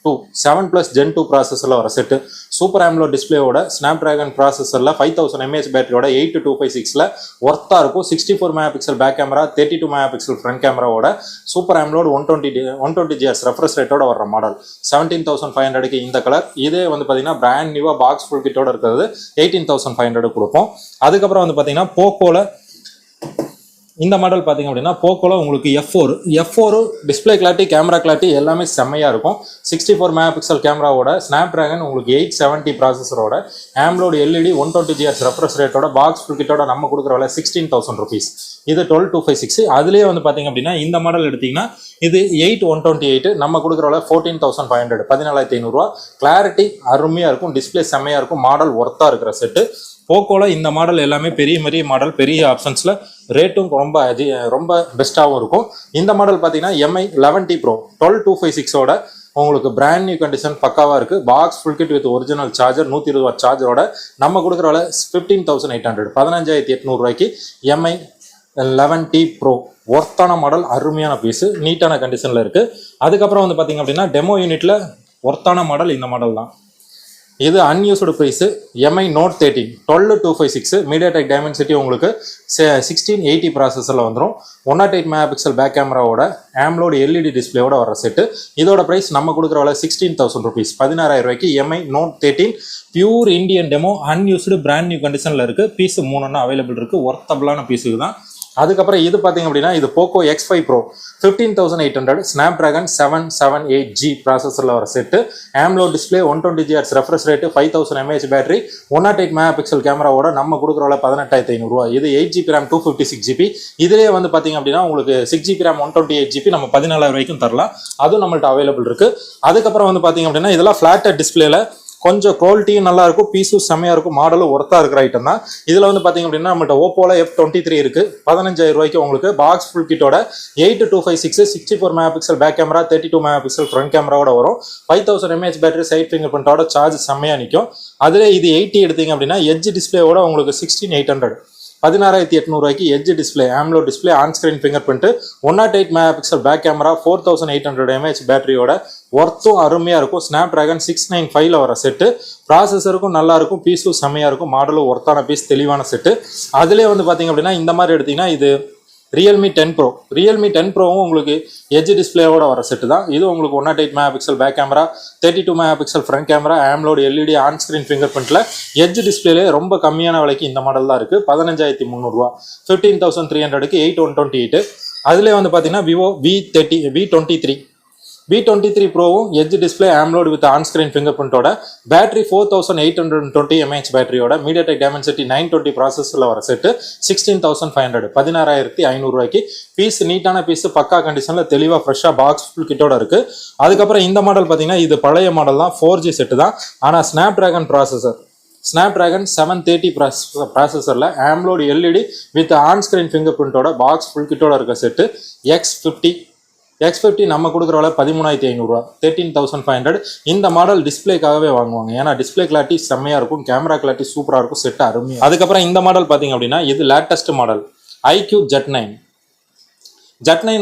2 7+ Gen 2 ப்ராசஸரில் வர செட்டு. சூப்பர் ஆம்லோட் டிஸ்பிளேயோட Snapdragon ப்ராசஸரில் 5000 mAh பேட்டரியோட 8256 ஒர்த்தாக இருக்கும். 64 MP back camera, 32 MP front கேமராவோட சூப்பர் ஆம்லோட் 120 Hz ரெஃப்ரெஷ் ரேட்டோட வர மாடல். 17,500க்கு இந்த கலர். இதே வந்து பார்த்தீங்கன்னா பிராண்ட் நியூவாக பாக்ஸ் ஃபுல் கிட்டோட இருக்கிறது 18,500 கொடுப்போம். அதுக்கப்புறம் வந்து பார்த்தீங்கன்னா போக்கோவில் இந்த மாடல் பார்த்தீங்க அப்படின்னா போக்கோல உங்களுக்கு F4 display clarity, camera clarity எல்லாமே செம்மையாக இருக்கும். 64 MP கேமராவோட Snapdragon உங்களுக்கு 870 ப்ராசஸரோட ஆம்லோட் LED 120 Hz ரெஃப்ரெஷ் ரேட்டோட பாக்ஸ் ஃபுல் கிட்டோட நம்ம கொடுக்குற விலை 16,000 rupees. இது 12256. அதுலேயே வந்து பார்த்தீங்க அப்படின்னா இந்த மாடல் எடுத்தீங்கன்னா இது 8/128 நம்ம கொடுக்குற விலை 14,500 14,500. கிளாரிட்டி அருமையாக இருக்கும், டிஸ்பிளே செம்மையாக இருக்கும், மாடல் ஒர்த்தாக இருக்கிற செட்டு. போக்கோவில் இந்த மாடல் எல்லாமே பெரிய மாடல், பெரிய ஆப்ஷன்ஸில் ரேட்டும் ரொம்ப பெஸ்ட்டாகவும் இருக்கும். இந்த மாடல் பார்த்தீங்கன்னா MI 11T Pro 12256ஓட உங்களுக்கு பிராண்ட் நியூ கண்டிஷன் பக்காவாக இருக்குது. Box full kit with original charger 120 watt சார்ஜரோட நம்ம கொடுக்குற விலை 15,800 15,800 MI 11T Pro ஒர்த்தான மாடல், அருமையான பீஸு, நீட்டான கண்டிஷனில் இருக்குது. அதுக்கப்புறம் வந்து பார்த்தீங்க அப்படின்னா டெமோ யூனிட்டில் ஒர்த்தான மாடல் இந்த மாடல் தான். இது unused price MI Note 13 12256 MediaTek Dimensity உங்களுக்கு 1680 ப்ராசஸரில் வந்துடும். 108 MP பேக் கேமராவோட ஆம்லோட் LED டிஸ்பிளேயோட வர செட்டு. இதோட ப்ரைஸ் நம்ம கொடுக்குற விலை 16,000 rupees 16,000 MI Note 13 pure Indian demo, unused brand new கண்டிஷனில் இருக்குது. பீஸு 3 அவைலபிள் இருக்குது. ஒர்த்தபிளான பீஸுக்கு தான். அதுக்கப்புறம் இது பார்த்தீங்க அப்படின்னா இது Poco X5 Pro 15,800 Snapdragon 778G ப்ராசஸரில் வர set, AMOLED display, 120Hz refresh rate, 5000 mAh battery, 108 mega pixel கேமராவோட நம்ம கொடுக்குறோம்ல 18,500 இது 8GB RAM 256GB. இதுலேயே வந்து பார்த்தீங்க அப்படின்னா உங்களுக்கு 6GB RAM 128GB நம்ம 14,000 வரைக்கும் தரலாம், அதுவும் நம்மள்ட்ட அவைலபிள் இருக்கு. அதுக்கப்புறம் வந்து பார்த்தீங்க அப்படின்னா இதெல்லாம் ஃபிளாட்டர் டிஸ்பிளேல கொஞ்சம் குவாலிட்டியும் நல்லா இருக்கும், பீஸும் செம்மையா இருக்கும், மாடலும் ஒர்த்தா இருக்கிற ஐட்டம் தான். இதுல வந்து பாத்தீங்க அப்படின்னா நம்மகிட்ட ஓப்போல F23 இருக்கு, 15,000 ரூபாய்க்கு உங்களுக்கு பாக்ஸ் ஃபுல் கிட்டோட 8256 64 mega pixel back camera, 32 mega pixel front கேமராவோட வரும். 5000 mAh பேட்டரி, சைட் ஃபிங்கர் பிரிண்டோட சார்ஜ் செம்மையா நிற்கும். அதுல இது 80 எடுத்தீங்க அப்படின்னா எட்ஜ் டிஸ்பிளேவோட உங்களுக்கு 16,800 16,800 ரூபாய்க்கு edge display, AMOLED display, on screen finger print, 108 mega pixel back camera, 4800 mAh பேட்டரியோட ஒர்த்தும் அருமையா இருக்கும். ஸ்னாப்டிராகன் 695ல வர செட்டு, ப்ராசஸருக்கும் நல்லா இருக்கும், பீஸும் செம்மையா இருக்கும், மாடலும் ஒர்த்தான பீஸ், தெளிவான செட்டு. அதுலேயே வந்து பார்த்தீங்க அப்படின்னா இந்த மாதிரி எடுத்தீங்கன்னா இது Realme 10 Pro, Realme 10 Proவும் உங்களுக்கு எட்ஜ் டிஸ்பிளேவோட வர செட்டு தான். இது உங்களுக்கு 108 mega pixel back camera, 32 mega pixel front camera, AMOLED LED on screen finger பிரிண்ட்ல எட்ஜ் டிஸ்பிளேலே ரொம்ப கம்மியான விலைக்கு இந்த மாடல் தான் இருக்கு. 15,300 ரூபா, 15,300க்கு 8128. அதுலேயே வந்து பார்த்தீங்கன்னா விவோ V23 ப்ரோவும் edge display, AMOLED with on screen finger பிரிண்டோட பேட்டரி, 4820 mAh பேட்டரியோட MediaTek Dimensity 920 ப்ராசஸரில் வர செட்டு, 16,500 16,500 ரூபாய்க்கு. பீஸ் நீட்டான பீஸ், பக்கா கண்டிஷனில் தெளிவாக ஃப்ரெஷ்ஷாக பாக்ஸ் ஃபுல் கிட்டோட இருக்கு. அதுக்கப்புறம் இந்த மாடல் பார்த்தீங்கன்னா இது பழைய மாடல் தான், 4G செட்டு தான், ஆனால் ஸ்னாப்டிராகன் ப்ராசஸர், ஸ்னாப்டிராகன் 730 ப்ராசஸரில் AMOLED LED with on screen finger பிரிண்டோட பாக்ஸ் ஃபுல் கிட்டோட இருக்க செட்டு. X50 நம்ம கொடுக்குறவள 13,500 ரூபா, 13,500. இந்த மாடல் டிஸ்பிளேக்காகவே வாங்குவாங்க, ஏன்னா டிஸ்பிளே கிளாரிட்டி செம்மையா இருக்கும், கேமரா கிளாரிட்டி சூப்பரா இருக்கும், செட் அருமையா. அதுக்கப்புறம் இந்த மாடல் பார்த்தீங்க அப்படின்னா இது லேட்டஸ்ட் மாடல் iQOO Z9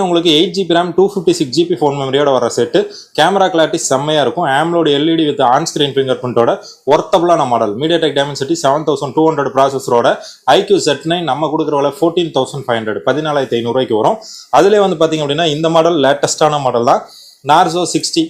உங்களுக்கு 8GB RAM 256GB ஃபோன் மெமரியோட வர செட்டு, கேமரா கிளாரிட்டி செம்மையா இருக்கும், AMOLED LED with on screen finger பிரிண்டோட ஒர்த்தபிளான மாடல். MediaTek Dimensity 7200 ப்ராசஸரோட iQOO Z9 நம்ம கொடுக்குறவள 14,500 14,500 ரூபாய்க்கு வரும். அதுலேயே வந்து பார்த்தீங்க அப்படின்னா இந்த மாடல் லேட்டஸ்டான மாடல் தான், Narzo 60.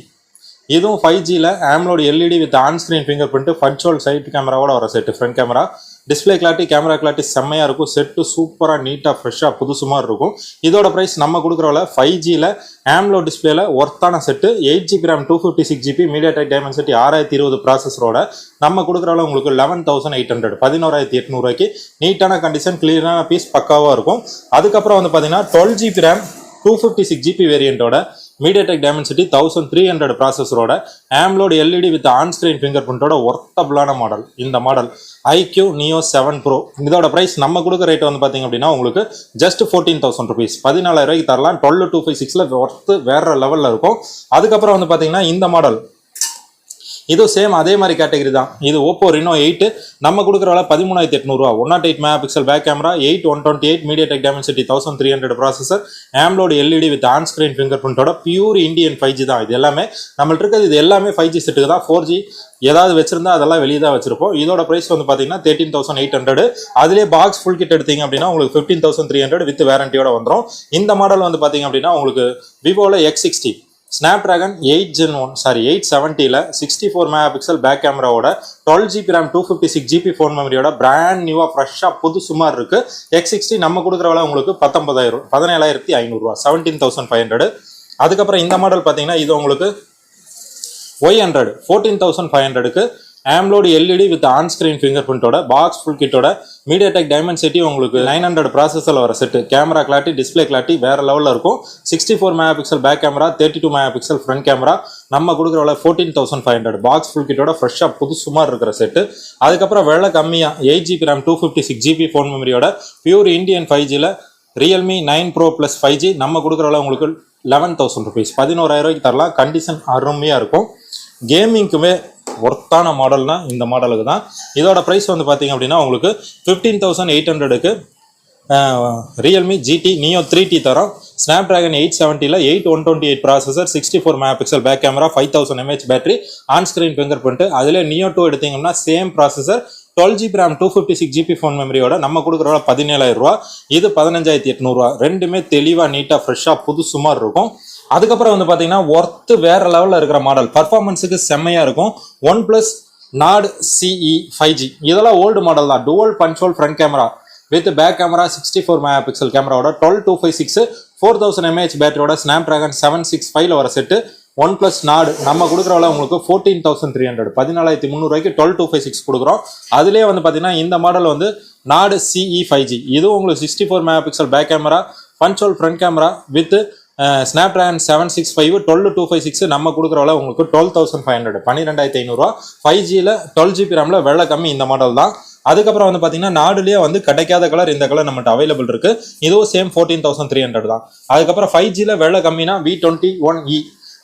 இதுவும் 5Gல AMOLED LED with on screen finger print, பஞ்சுவல் சைட் கேமராவோட வர set, front camera, display clarity, camera clarity செம்மையா இருக்கும், செட்டு சூப்பராக நீட்டாக ஃப்ரெஷ்ஷாக புதுசுமாரி இருக்கும். இதோட ப்ரைஸ் நம்ம கொடுக்குறவள 5Gல AMOLED டிஸ்பிளேல ஒர்த்தான set, 8GB RAM 256GB MediaTek Dimensity 6020 ப்ராசஸரோட நம்ம கொடுக்குறவள உங்களுக்கு 11,800 11,800 ரூபாய்க்கு. நீட்டான கண்டிஷன், கிளியரான பீஸ், பக்காவாக இருக்கும். அதுக்கப்புறம் வந்து பார்த்தீங்கன்னா 12GB RAM 256GB வேரியண்டோட MediaTek Dimensity 1300 ப்ராசஸரோட AMOLED LED with on screen finger பிரிண்டோட ஒர்த்தபிளான மாடல். இந்த மாடல் iQOO Neo 7 Pro. இதோட பிரைஸ் நம்ம கொடுக்குற ரேட் வந்து பார்த்தீங்க அப்படின்னா உங்களுக்கு ஜஸ்ட் 14,000 rupees, 14,000 ரூபாய்க்கு தரலாம். 12256ல ஒர்த்து வேற லெவலில் இருக்கும். அதுக்கப்புறம் வந்து பார்த்தீங்கன்னா இந்த மாடல் இது சேம் அதே மாதிரி கேட்டகரி தான். இது Oppo Reno 8 நம்ம கொடுக்குறவள 13,800 ரூபா, 108 mega pixel back camera, 8128 MediaTek Dimensity 1300 processor, AMOLED LED with on screen finger பிரிண்டோட பியூர் இந்தியன் 5G தான். இது எல்லாமே நம்மள்ட்ட இருக்கிறது, இது எல்லாமே 5G செட்டுக்கு தான். 4G ஏதாவது வச்சிருந்தா அதெல்லாம் வெளியே தான் வச்சிருப்போம். இதோட பிரைஸ் வந்து பார்த்தீங்கன்னா 13,800. அதுலேயே பாக்ஸ் ஃபுல் கிட் எடுத்தீங்க அப்படின்னா உங்களுக்கு 15,300 வித் வேரண்டியோட வந்துடும். இந்த மாடல் வந்து பார்த்தீங்க அப்படின்னா உங்களுக்கு விவோல X60 Snapdragon 870ல 64 மெகா பிக்சல் பேக் கேமராவோட 12GB RAM 256GB ஃபோன் மெமரியோட பிராண்ட் நியூவா ஃப்ரெஷ்ஷாக புதுசுமார் இருக்கு. X60 நம்ம கொடுக்குறவள உங்களுக்கு 17,500 ரூபா, 17,500. அதுக்கப்புறம் இந்த மாடல் பார்த்தீங்கன்னா இது உங்களுக்கு Y100 14,500க்கு AMOLED LED with on screen finger பிரிண்டோட பாக்ஸ் ஃபுல் கிட்டோட MediaTek Dimensity உங்களுக்கு 900 ப்ராசஸரில் வர set, camera clarity, display clarity வேற லெவலில் இருக்கும். 64 mega pixel back camera, 32 mega pixel front camera நம்ம கொடுக்குறவள 14,500 பாக்ஸ் ஃபுல் கிட்டோட ஃப்ரெஷ்ஷாக புதுசுமார் இருக்கிற செட்டு. அதுக்கப்புறம் விலை கம்மியாக 8GB RAM 256GB ஃபோன் மெமரியோட பியூர் இந்தியன் 5Gல Realme 9 Pro Plus 5G நம்ம கொடுக்குறவள உங்களுக்கு 11,000 rupees, 11,000 ரூபாய்க்கு தரலாம். கண்டிஷன் அருமையாக இருக்கும். கேமிங்க்குமே ஒர்த்தான மாடல்னா இந்த மாடலுக்கு தான். இதோட ப்ரைஸ் வந்து பார்த்தீங்க அப்படின்னா உங்களுக்கு 15,800க்கு Realme GT Neo 3T தரோம். Snapdragon 870ல 8128 processor, 64 mega pixel back camera, 5000 mAh battery, on screen finger print. அதில் Neo 2 எடுத்தீங்கன்னா same processor, 12GB RAM 256GB phone மெமரியோட நம்ம கொடுக்குறவள 17,000 ரூபா, இது 15,800 ரூபா. ரெண்டுமே தெளிவாக நீட்டாக ஃப்ரெஷ்ஷாக புதுசுமார் இருக்கும். அதுக்கப்புறம் வந்து பார்த்தீங்கன்னா ஒர்த்து வேற லெவலில் இருக்கிற மாடல், பர்ஃபார்மன்ஸுக்கு செம்மையாக இருக்கும். OnePlus Nord CE 5G இதெல்லாம் ஓல்டு மாடல் தான். டுவல் பஞ்சுவல் front camera, with back camera 64 mega pixel கேமராவோட 12256 4000 mAh பேட்டரியோட ஸ்னாப்டிராகன் 765 வர செட்டு. ஒன் பிளஸ் நாடு நம்ம கொடுக்குறவள உங்களுக்கு 14,300 14,300 12256 கொடுக்குறோம். அதுலேயே வந்து பார்த்தீங்கன்னா இந்த மாடல் வந்து நாடு CE 5G, இதுவும் உங்களுக்கு 64 மெகா பிக்சல் பேக் கேமரா, பஞ்சுவல் ஃப்ரண்ட் கேமரா வித் ஸ்னாப்டிராகன் 765 12256 நம்ம கொடுக்குறவள உங்களுக்கு 12,500 12,500 5Gல 12GB ரேம்ல வெள்ளை கம்மி இந்த மாடல் தான். அதுக்கப்புறம் வந்து பார்த்தீங்கன்னா நாடுலேயே வந்து கிடைக்காத கலர் இந்த கலர் நம்மகிட்ட அவைலபிள் இருக்கு. இதுவும் சேம் 14,300 தான். அதுக்கப்புறம் 5Gல வெள்ளை கம்மினா V21E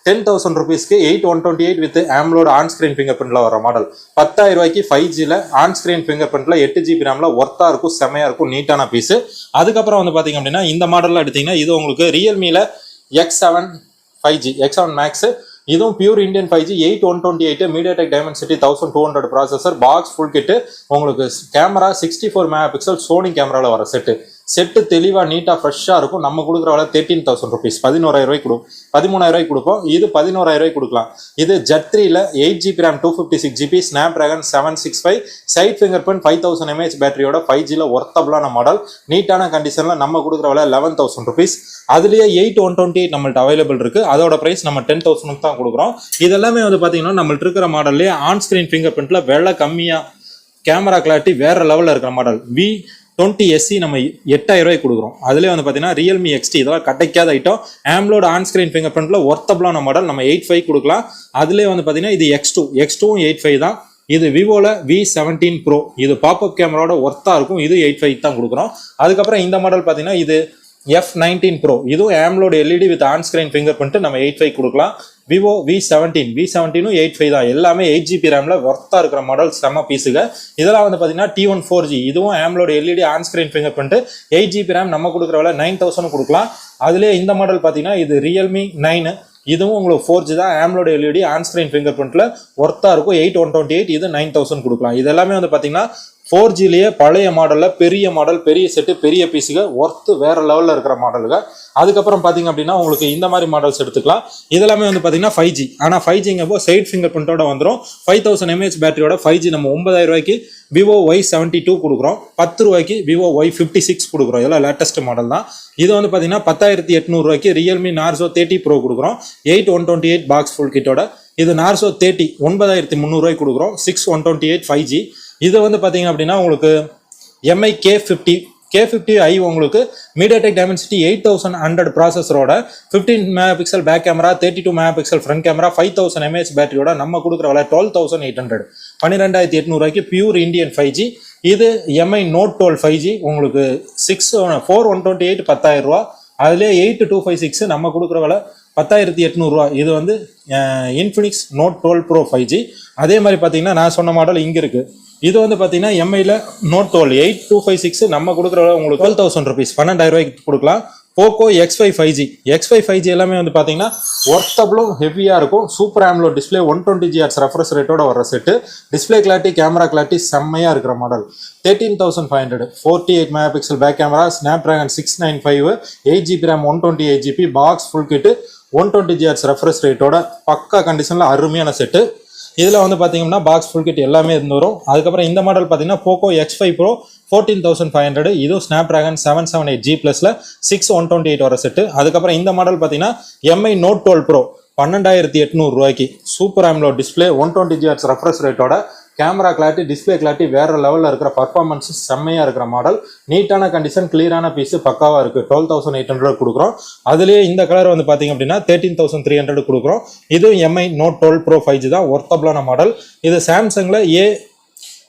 10,000 rupeesக்கு 8128 with AMOLED on screen finger பிரிண்ட்ல வர மாடல். 10,000 ரூபாய்க்கு 5Gல ஆன் ஸ்கிரீன் ஃபிங்கர் பிரிண்ட்ல 8GB ரேம்ல ஒர்த்தா இருக்கும், செமையா இருக்கும், நீட்டான பீஸ். அதுக்கப்புறம் வந்து பாத்தீங்க அப்படின்னா இந்த மாடல்ல எடுத்தீங்கன்னா இது உங்களுக்கு ரியல்மில X7 5G X7 Max, இதுவும் pure Indian 5G 8128 MediaTek Dimensity 1200 processor, box full kit, உங்களுக்கு கேமரா 64 மெகா பிக்சல் சோனி கேமராவில் வர செட்டு தெளிவாக நீட்டாக ஃப்ரெஷ்ஷாக இருக்கும். நம்ம கொடுக்குற வேலை 13,000 rupees 11,000 கொடுப்போம், 13,000 கொடுப்போம். இது 11,000 கொடுக்கலாம். இது Jet3ல 8GB RAM 256GB Snapdragon 765 side finger print 5,000 mAh பேட்டரியோட 5Gல ஒர்த்தபிளான மாடல், நீட்டான கண்டிஷனில் நம்ம கொடுக்குற வேலை 11,000 rupees. அதுலேயே 8128 நம்மள்ட்ட அவைலபிள் இருக்கு. அதோட பிரைஸ் நம்ம 10,000 தான் கொடுக்குறோம். இதெல்லாமே வந்து பார்த்தீங்கன்னா நம்மள்ட்ட இருக்கிற மாடல்லே ஆன் ஸ்கிரீன் ஃபிங்கர் பிரிண்ட்ல வெள்ளை கம்மியாக, கேமரா கிளாரிட்டி வேற லெவலில் இருக்கிற மாடல் V20SC நம்ம 8,000 கொடுக்குறோம். அதுலேயே வந்து பார்த்தீங்கன்னா ரியல்மி XT இதெல்லாம் கிடைக்காத item. AMOLED on screen finger பிரிண்ட்ல ஒர்த்தபிளான மாடல் நம்ம 8,500 கொடுக்கலாம். அதுலேயே வந்து பார்த்தீங்கன்னா இது X2வும் 8,500 தான். இது விவோல V17 Pro, இது பாப்அப் கேமராவோட ஒர்த்தா இருக்கும், இது 8,500 தான் கொடுக்குறோம். அதுக்கப்புறம் இந்த மாடல் பார்த்தீங்கன்னா இது F19 Pro, இதுவும் AMOLED LED with on screen finger print நம்ம 8,500 கொடுக்கலாம். விவோ V17 8,500 தான். எல்லாமே 8GB ரேம்ல ஒர்த்தா இருக்கிற மாடல், செம்ம பீஸுங்க. இதெல்லாம் வந்து பார்த்தீங்கன்னா T1 4G, இதுவும் AMOLED LED on screen finger print 8GB RAM நம்ம கொடுக்குற வேலை 9,000 கொடுக்கலாம். அதுலேயே இந்த மாடல் பார்த்தீங்கன்னா இது ரியல்மி 9, இதுவும் உங்களுக்கு 4G தான், AMOLED LED on screen finger பிரிண்ட்ல ஒர்த்தா இருக்கும், 8128, இது 9,000 கொடுக்கலாம். இது எல்லாமே வந்து பார்த்தீங்கன்னா 4Gலயே பழைய மாடல்ல பெரிய மாடல், பெரிய செட்டு, பெரிய பீஸுக, ஒர்த்து வேற லெவல்ல இருக்கிற மாடலுங்க. அதுக்கப்புறம் பாத்தீங்க அப்படின்னா உங்களுக்கு இந்த மாதிரி மாடல்ஸ் எடுத்துக்கலாம். இதெல்லாமே வந்து பாத்தீங்கன்னா 5G, ஆனா 5Gங்கப்போ சைட் ஃபிங்கர் பிரிண்டோட வந்துடும். 5,000 mAh பேட்டரியோட 5G நம்ம 9,000 விவோ Y72 கொடுக்குறோம், 10 ரூபாய்க்கு விவோ Y56 கொடுக்குறோம். இதெல்லாம் லேட்டஸ்ட் மாடல் தான். இது வந்து பாத்தீங்கன்னா 10,800 ரியல்மி நார்சோ 30 Pro கொடுக்குறோம், 8128 பாக்ஸ் ஃபுல் கிட்டோட. இது நார்சோ 30 9,300 கொடுக்குறோம், 6,128 5G. இது வந்து பார்த்தீங்க அப்படின்னா உங்களுக்கு MI K50i உங்களுக்கு MediaTek Dimensity 8100 ப்ராசஸரோட 15 mega pixel back camera, 32 mega pixel front camera, 5,000 mAh பேட்டரியோட நம்ம கொடுக்குற விலை 12,800 12,800 பியூர் இந்தியன் 5G. இது MI Note 12 5G உங்களுக்கு 4,128 10,000. அதுலேயே 8,256 நம்ம கொடுக்குற விலை 10,800. இது வந்து Infinix Note 12 Pro 5G. அதே மாதிரி பார்த்தீங்கன்னா நான் சொன்ன மாடல் இங்கே இருக்கு. இது வந்து பார்த்தீங்கன்னா MIல Note 12 8,256 நம்ம கொடுக்குற உங்களுக்கு 12,000 rupees 12,000 கொடுக்கலாம். போக்கோ X5 5G எல்லாமே வந்து பார்த்தீங்கன்னா ஒர்த்தபிளும் ஹெவியாக இருக்கும். Super AMOLED display 120Hz refresh ரேட்டோட வர set. Display clarity, camera clarity செம்மையாக இருக்கிற model. 13,500 48 mega pixel back camera, Snapdragon 695 8GB RAM 128GB box full kit, 120Hz refresh ரேட்டோட பக்கா கண்டிஷனில் அருமையான செட்டு. இதில் வந்து பார்த்தீங்கன்னா பாக்ஸ் ஃபுல் கிட் எல்லாமே இருந்து வரும். அதுக்கப்புறம் இந்த மாடல் பார்த்தீங்கன்னா போக்கோ X5 Pro 14,500, இதுவும் ஸ்னாப்டிராகன் 778G+ல 6,128 வர செட்டு. அதுக்கப்புறம் இந்த மாடல் பார்த்தீங்கன்னா MI Note 12 Pro 12,800 super AMOLED display, 120Hz refresh ரேட்டோட, கேமரா கிளாரிட்டி, டிஸ்பிளே கிளாரிட்டி வேற லெவலில் இருக்கிற பர்ஃபார்மன்ஸ் செம்மையாக இருக்கிற மாடல், நீட்டான கண்டிஷன், கிளியரான பீஸ், பக்காவாக இருக்குது. 12,800 கொடுக்குறோம். அதுலேயே இந்த கலர் வந்து பார்த்தீங்க அப்படின்னா 13,300 கொடுக்குறோம். இதுவும் MI Note 12 Pro 5G தான், ஒர்த்தபிளான மாடல். இது சாம்சங்கில்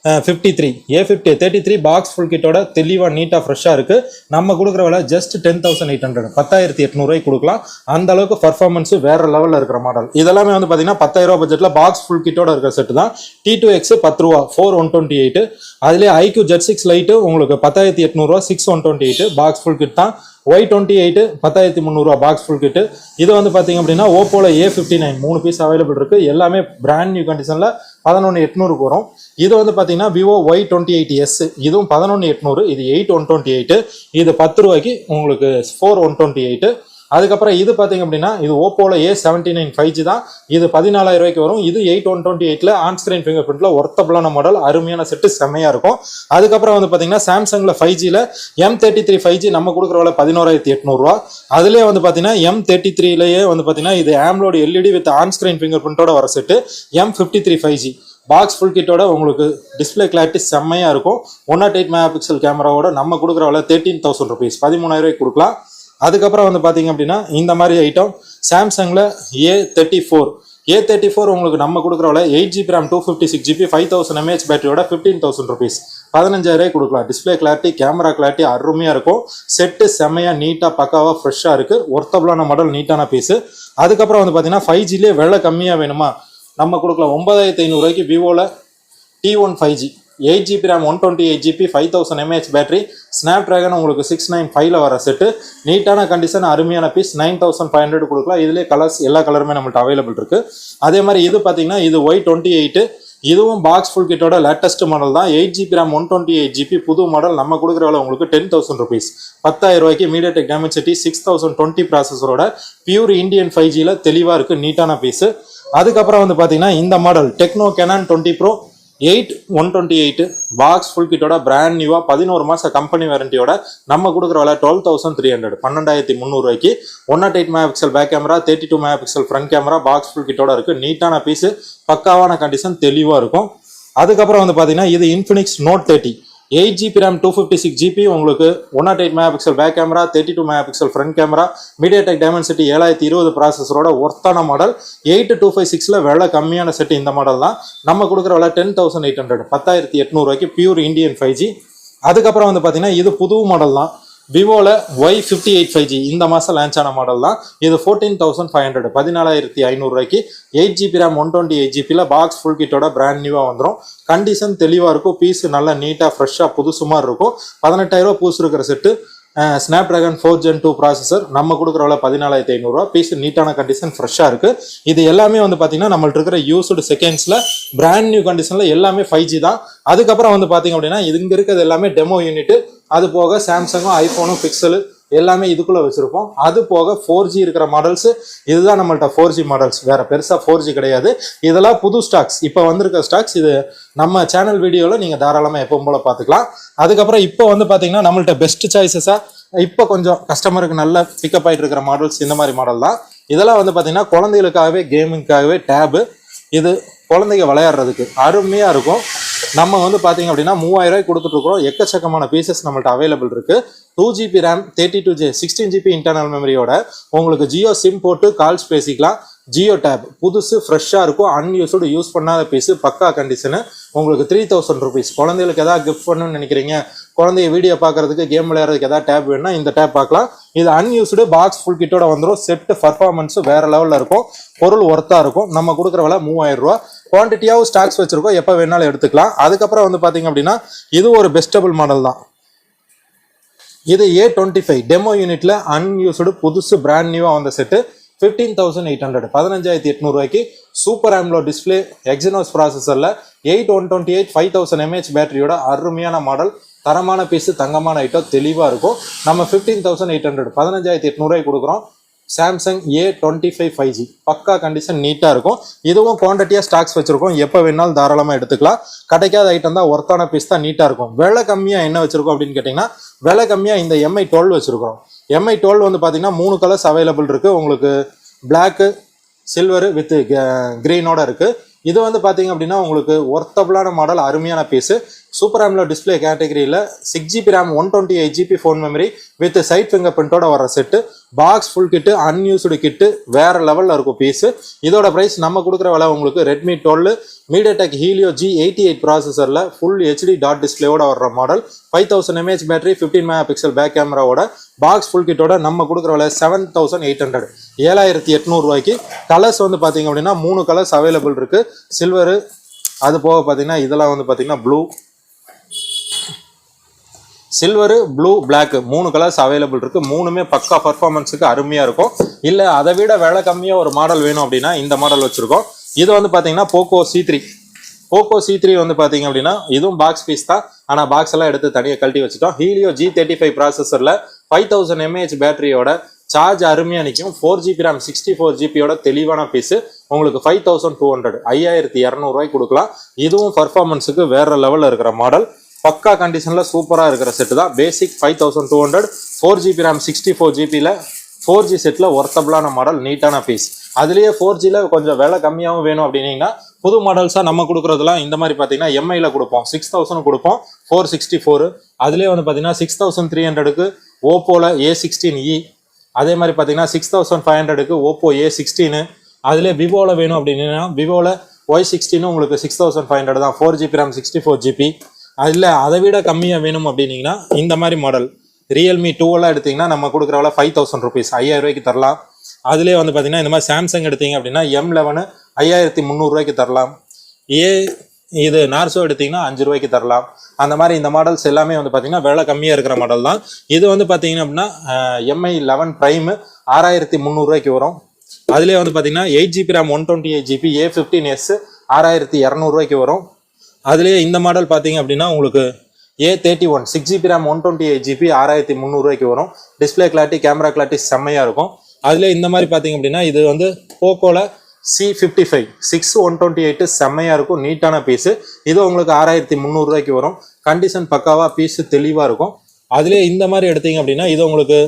A33 பாக்ஸ் ஃபுல் கிட்டோட தெளிவாக நீட்டாக ஃப்ரெஷ்ஷாக இருக்குது. நம்ம கொடுக்குற விலை ஜஸ்ட் 10,800 10,800 கொடுக்கலாம். அந்த அளவுக்கு பர்ஃபார்மன்ஸ் வேற லெவலில் இருக்கிற மாடல். இதெல்லாமே வந்து பார்த்தீங்கன்னா 10,000 பட்ஜெட்டில் பாக்ஸ் ஃபுல் கிட்டோட இருக்கிற செட்டு தான். T2X 10 ரூபா 4,128. அதுலேயே iQOO Z6 Lite உங்களுக்கு 10,800 6,128 பாக்ஸ் ஃபுல் கிட் தான். Y28 10,300 பாக்ஸ் ஃபுல் கிட்டு. இது வந்து பார்த்தீங்க அப்படின்னா ஓப்போல A59 3 பீஸ் அவைலபிள் இருக்கு. எல்லாமே பிராண்ட் நியூ கண்டிஷனில் 11,800 வரும். இது வந்து பார்த்தீங்கன்னா விவோ Y28S, இதுவும் 11,800, இது 8,128. இது 10 ரூபாய்க்கு உங்களுக்கு 4,128. அதுக்கப்புறம் இது பார்த்தீங்க அப்படின்னா இது ஓப்போல A79 5G தான். இது 14,000 ரூபாய்க்கு வரும். இது 8128ல ஆன் ஸ்கிரீன் ஃபிங்கர் பிரிண்ட்ல ஒர்த்தபிளான மாடல், அருமையான செட்டு, செம்மையா இருக்கும். அதுக்கப்புறம் வந்து பார்த்தீங்கன்னா சாம்சங்ல 5Gல M33 5G நம்ம கொடுக்குற விலை 11,800 ரூபா. அதுலேயே வந்து பார்த்தீங்கன்னா M33லயே வந்து பார்த்தீங்கன்னா இது AMOLED LED with on screen finger பிரிண்டோட வர set M53 5G. Box full கிட்டோட உங்களுக்கு டிஸ்பிளே கிளாரிட்டி செம்மையா இருக்கும். 108 மெகா பிக்சல் கேமராவோட நம்ம கொடுக்குற விலை 13,000 ருபீஸ், 13,000 ரூபாய்க்கு கொடுக்கலாம். அதுக்கப்புறம் வந்து பார்த்தீங்க அப்படின்னா இந்த மாதிரி ஐட்டம் சாம்சங்கில் A34 உங்களுக்கு நம்ம கொடுக்குற விலை 8GB RAM 256GB 5000 mAh பேட்டரியோட 15,000 rupees, 15,000 ரூபாய்க்கு கொடுக்கலாம். டிஸ்பிளே கிளாரிட்டி, கேமரா கிளாரிட்டி அருமையாக இருக்கும். செட்டு செம்மையாக நீட்டாக பக்காவாக ஃப்ரெஷ்ஷாக இருக்குது. ஒர்த்தபிளான மாடல், நீட்டான பீஸு. அதுக்கப்புறம் வந்து பார்த்தீங்கன்னா 5Gலேயே விலை கம்மியாக வேணுமா நம்ம கொடுக்கலாம். 9,500 ரூபாய்க்கு விவோவில் T1 5G 8GB RAM 128GB 5000 mAh battery, Snapdragon உங்களுக்கு 695ல வர செட்டு, நீட்டான கண்டிஷன், அருமையான பீஸ், 9,500 கொடுக்கலாம். இதுலேயே கலர்ஸ், எல்லா கலருமே நம்மள்ட்ட அவைலபிள் இருக்கு. அதே மாதிரி இது பார்த்தீங்கன்னா இது Y28, இதுவும் பாக்ஸ் ஃபுல் கிட்டோட லேட்டஸ்ட் மாடல் தான். 8GB RAM 128GB புது மாடல் நம்ம கொடுக்குற விலை உங்களுக்கு 10,000 ருபீஸ், 10,000 ரூபாய்க்கு. மீடியாடெக் டைமென்சிட்டி 6020 ப்ராசஸரோட பியூர் இந்தியன் 5Gல தெளிவாக இருக்கு, நீட்டான பீஸு. அதுக்கப்புறம் வந்து பார்த்தீங்கன்னா இந்த model Tecno Camon 20 Pro 8128 box full கிட்டோட பிராண்ட் நியூவா 11 மாசம் கம்பெனி வாரண்டியோட நம்ம கொடுக்குற விலை 12,300, 12,300 ரூபாய்க்கு. 108 mega pixel back camera, 32 mega pixel front camera, box full கிட்டோட இருக்கு. நீட்டான பீஸு, பக்காவான கண்டிஷன், தெளிவாக இருக்கும். அதுக்கப்புறம் வந்து பார்த்தீங்கன்னா இது Infinix note 30 8GB RAM 256GB உங்களுக்கு 108 mega pixel back camera, 32 mega pixel front camera, MediaTek Dimensity 7020 ப்ராசஸரோட ஒர்த்தான மாடல். 8256ல விலை கம்மியான செட்டு இந்த மாடல் தான். நம்ம கொடுக்குற விலை 10,800, 10,800 ரூபாய்க்கு, பியூர் இந்தியன் 5G. அதுக்கப்புறம் வந்து பார்த்தீங்கன்னா இது புது மாடல் தான். விவோல Y58 5G இந்த மாதம் லான்ச் ஆன மாடல் தான். இது 14,500, 14,500 ரூபாய்க்கு. 8GB RAM 128GBல பாக்ஸ் ஃபுல் கிட்டோட பிராண்ட் நியூவாக வந்துடும். கண்டிஷன் தெளிவாக இருக்கும். பீஸ் நல்லா நீட்டாக ஃப்ரெஷ்ஷாக புதுசு மாதிரி இருக்கும். 18,000 ரூபா பூசு இருக்கிற செட்டு. ஸ்னாப்டிராகன் 4 Gen 2 ப்ராசஸர் நம்ம கொடுக்குற விலை 14,500 ரூபா. பீஸ் நீட்டான கண்டிஷன், ஃப்ரெஷ்ஷாக இருக்கு. இது எல்லாமே வந்து பார்த்தீங்கன்னா நம்மள்ட்ட இருக்கிற யூஸ்டு செகண்ட்ஸில் பிராண்ட் நியூ கண்டிஷனில் எல்லாமே 5G தான். அதுக்கப்புறம் வந்து பார்த்தீங்க அப்படின்னா இங்கே இருக்கிறது எல்லாமே டெமோ யூனிட். அது போக சாம்சங்கும் ஐஃபோனும் பிக்சலு எல்லாமே இதுக்குள்ள வச்சிருப்போம். அது போக 4G இருக்கிற மாடல்ஸ் இதுதான் நம்மள்ட்ட 4G மாடல்ஸ், வேற பெருசா 4G கிடையாது. இதெல்லாம் புது ஸ்டாக்ஸ், இப்போ வந்திருக்க ஸ்டாக்ஸ். இது நம்ம சேனல் வீடியோவில் நீங்கள் தாராளமாக எப்பவும் போல பார்த்துக்கலாம். அதுக்கப்புறம் இப்போ வந்து பார்த்தீங்கன்னா நம்மள்ட்ட பெஸ்ட் சாய்ஸஸாக இப்போ கொஞ்சம் கஸ்டமருக்கு நல்ல பிக்கப் ஆகிட்டு இருக்கிற மாடல்ஸ் இந்த மாதிரி மாடல் தான். இதெல்லாம் வந்து பார்த்தீங்கன்னா குழந்தைகளுக்காகவே, கேமிங்காகவே டேபு. இது குழந்தைங்க விளையாடுறதுக்கு அருமையாக இருக்கும். நம்ம வந்து பார்த்தீங்க அப்படின்னா 3,000 ரூபாய்க்கு கொடுத்துட்ருக்கோம். எக்கச்சக்கமான பீசஸ் நம்மள்ட்ட அவைலபிள் இருக்குது. 2GB RAM 32G 16GB internal மெமரியோட உங்களுக்கு ஜியோ சிம் போட்டு கால்ஸ் பேசிக்கலாம். ஜியோ டேப் புதுசு, ஃப்ரெஷ்ஷாக இருக்கும். அன்யூஸ்டு, யூஸ் பண்ணாத பீஸு, பக்கா கண்டிஷனு. உங்களுக்கு 3,000 ருபீஸ். குழந்தைகளுக்கு எதாவது கிஃப்ட் பண்ணணும்னு நினைக்கிறீங்க, குழந்தைய வீடியோ பார்க்கறதுக்கு, கேம் விளையாடுறதுக்கு எதாவது டேப் வேணும்னா இந்த டேப் பார்க்கலாம். இது அன்யூஸ்டு, பாக்ஸ் ஃபுல் கிட்டோட வந்துடும். செட்டு பர்ஃபார்மன்ஸு வேற லெவலில் இருக்கும். பொருள் ஒர்த்தாக இருக்கும். நம்ம கொடுக்குற விலை 3,000 ரூபா. குவான்டிட்டியாகவும் ஸ்டாக்ஸ் வச்சிருக்கோம், எப்போ வேணாலும் எடுத்துக்கலாம். அதுக்கப்புறம் வந்து பார்த்தீங்க அப்படின்னா இது ஒரு பெஸ்டபிள் மாடல் தான். இது A25 டெமோ யூனிட்ல அன்யூஸ்டு புதுசு பிராண்ட் நியூவாக வந்த செட்டு. 15,800, 15,800 ரூபாய்க்கு. சூப்பர் AMOLED டிஸ்பிளே, எக்ஸினோஸ் ப்ராசஸரில் 8128 5000 mAh பேட்டரியோட அருமையான மாடல், தரமான பீஸு, தங்கமான ஐட்டம், தெளிவாக இருக்கும். நம்ம 15,800, 15,800 ரூபாய்க்கு கொடுக்குறோம். சாம்சங் A25 5G பக்கா கண்டிஷன், நீட்டாக இருக்கும். இதுவும் குவான்டிட்டியாக ஸ்டாக்ஸ் வச்சிருக்கோம், எப்போ வேணாலும் தாராளமாக எடுத்துக்கலாம். கிடைக்காத ஐட்டம் தான், ஒர்த்தான பீஸ் தான், நீட்டாக இருக்கும். விலை கம்மியாக என்ன வச்சிருக்கோம் அப்படின்னு கேட்டிங்கன்னா, விலை கம்மியாக இந்த MI12 வச்சிருக்கிறோம். MI12 வந்து பார்த்தீங்கன்னா 3 கலர்ஸ் அவைலபிள் இருக்குது. உங்களுக்கு பிளாக்கு, சில்வரு வித் கிரீனோட இருக்குது. இது வந்து பார்த்தீங்க அப்படின்னா உங்களுக்கு ஒர்த்தபிளான மாடல், அருமையான பீஸு. சூப்பர் AMOLED டிஸ்பிளே கேட்டகரியில் 6GB RAM 128GB phone memory with side finger பிரிண்டோட வர set. Box full kit, unused kit, வேற லெவலில் இருக்கும் பீஸு. இதோட ப்ரைஸ் நம்ம கொடுக்குற விலை உங்களுக்கு ரெட்மி 12 மீடியாடெக் ஹீலியோ G88 ப்ராசஸரில் ஃபுல் HD டாட் டிஸ்பிளேயோட வர்ற model. 5000 mAh battery, 15 mega pixel back கேமராவோட பாக்ஸ் ஃபுல் கிட்டோட நம்ம கொடுக்குற விலை 7,800, 7,800 ரூபாய்க்கு. கலர்ஸ் வந்து பார்த்தீங்க அப்படின்னா 3 கலர்ஸ் அவைலபிள் இருக்கு. சில்வரு, அது போக பார்த்தீங்கன்னா இதெல்லாம் வந்து பார்த்தீங்கன்னா blue, silver, blue, black 3 colours available இருக்கு. மூணுமே பக்கா பர்ஃபார்மன்ஸுக்கு அருமையா இருக்கும். இல்ல அதை விட விலை கம்மியா ஒரு மாடல் வேணும் அப்படின்னா இந்த மாடல் வச்சிருக்கோம். இது வந்து பாத்தீங்கன்னா போக்கோ C3 வந்து பாத்தீங்க அப்படின்னா இதுவும் பாக்ஸ் பீஸ் தான். ஆனா பாக்ஸ் எல்லாம் எடுத்து தனியாக கழட்டி வச்சுட்டோம். ஹீலியோ G35 ப்ராசஸர்ல 5000 mAh பேட்டரியோட சார்ஜ் அருமையாக நிற்கும். 4GB RAM 64GB தெளிவான பீஸு. உங்களுக்கு 5200 5200 கொடுக்கலாம். இதுவும் பர்ஃபார்மன்ஸுக்கு வேற லெவலில் இருக்கிற மாடல். பக்கா கண்டிஷனில் சூப்பராக இருக்கிற செட்டு தான். பேசிக் 5200 4GB RAM 64GBயில் 4G செட்டில் ஒர்த்தபிளான மாடல், நீட்டான பீஸ். அதுலேயே 4Gயில் கொஞ்சம் விலை கம்மியாகவும் வேணும் அப்படின்னீங்கன்னா புது மாடல்ஸாக நம்ம கொடுக்குறதுலாம் இந்த மாதிரி பார்த்தீங்கன்னா எம்ஐயில் கொடுப்போம். 6000 கொடுப்போம் 464. அதுலேயே வந்து பார்த்தீங்கன்னா 6300க்கு ஓப்போவில் A16e, அதே மாதிரி பார்த்தீங்கன்னா 6500க்கு ஓப்போ A16. அதுலேயே விவோவில் வேணும் அப்படின்னா விவோவில் Y16 உங்களுக்கு 6500 தான். 4GB RAM 64GB. அதில் அதை விட கம்மியாக வேணும் அப்படின்னீங்கன்னா இந்த மாதிரி மாடல் ரியல்மி 2 எடுத்தீங்கன்னா நம்ம கொடுக்குறவள 5000 rupees 5000 தரலாம். அதுலேயே வந்து பார்த்தீங்கன்னா இந்த மாதிரி சாம்சங் எடுத்தீங்க அப்படின்னா M11 5300 தரலாம். இது நார்சோ எடுத்தீங்கன்னா 5 தரலாம். அந்த மாதிரி இந்த மாடல்ஸ் எல்லாமே வந்து பார்த்தீங்கன்னா விலை கம்மியாக இருக்கிற மாடல் தான். இது வந்து பார்த்தீங்கன்னா அப்படின்னா MI 11 Prime 6300 வரும். அதுலேயே வந்து பார்த்தீங்கன்னா 8GB RAM 128GB A15s 6200 வரும். அதுலேயே இந்த மாடல் பார்த்தீங்க அப்படின்னா உங்களுக்கு A31 6GB RAM 128GB 6300 வரும். டிஸ்பிளே கிளாரிட்டி கேமரா கிளாரிட்டி செம்மையாக இருக்கும். அதுலேயே இந்த மாதிரி பார்த்தீங்க அப்படின்னா இது வந்து போக்கோல C55 6128 செம்மையாக இருக்கும், நீட்டான பீஸு. இது உங்களுக்கு 6300 வரும். கண்டிஷன் பக்காவாக பீஸு தெளிவாக இருக்கும். அதுலேயே இந்த மாதிரி எடுத்தீங்க அப்படின்னா இது உங்களுக்கு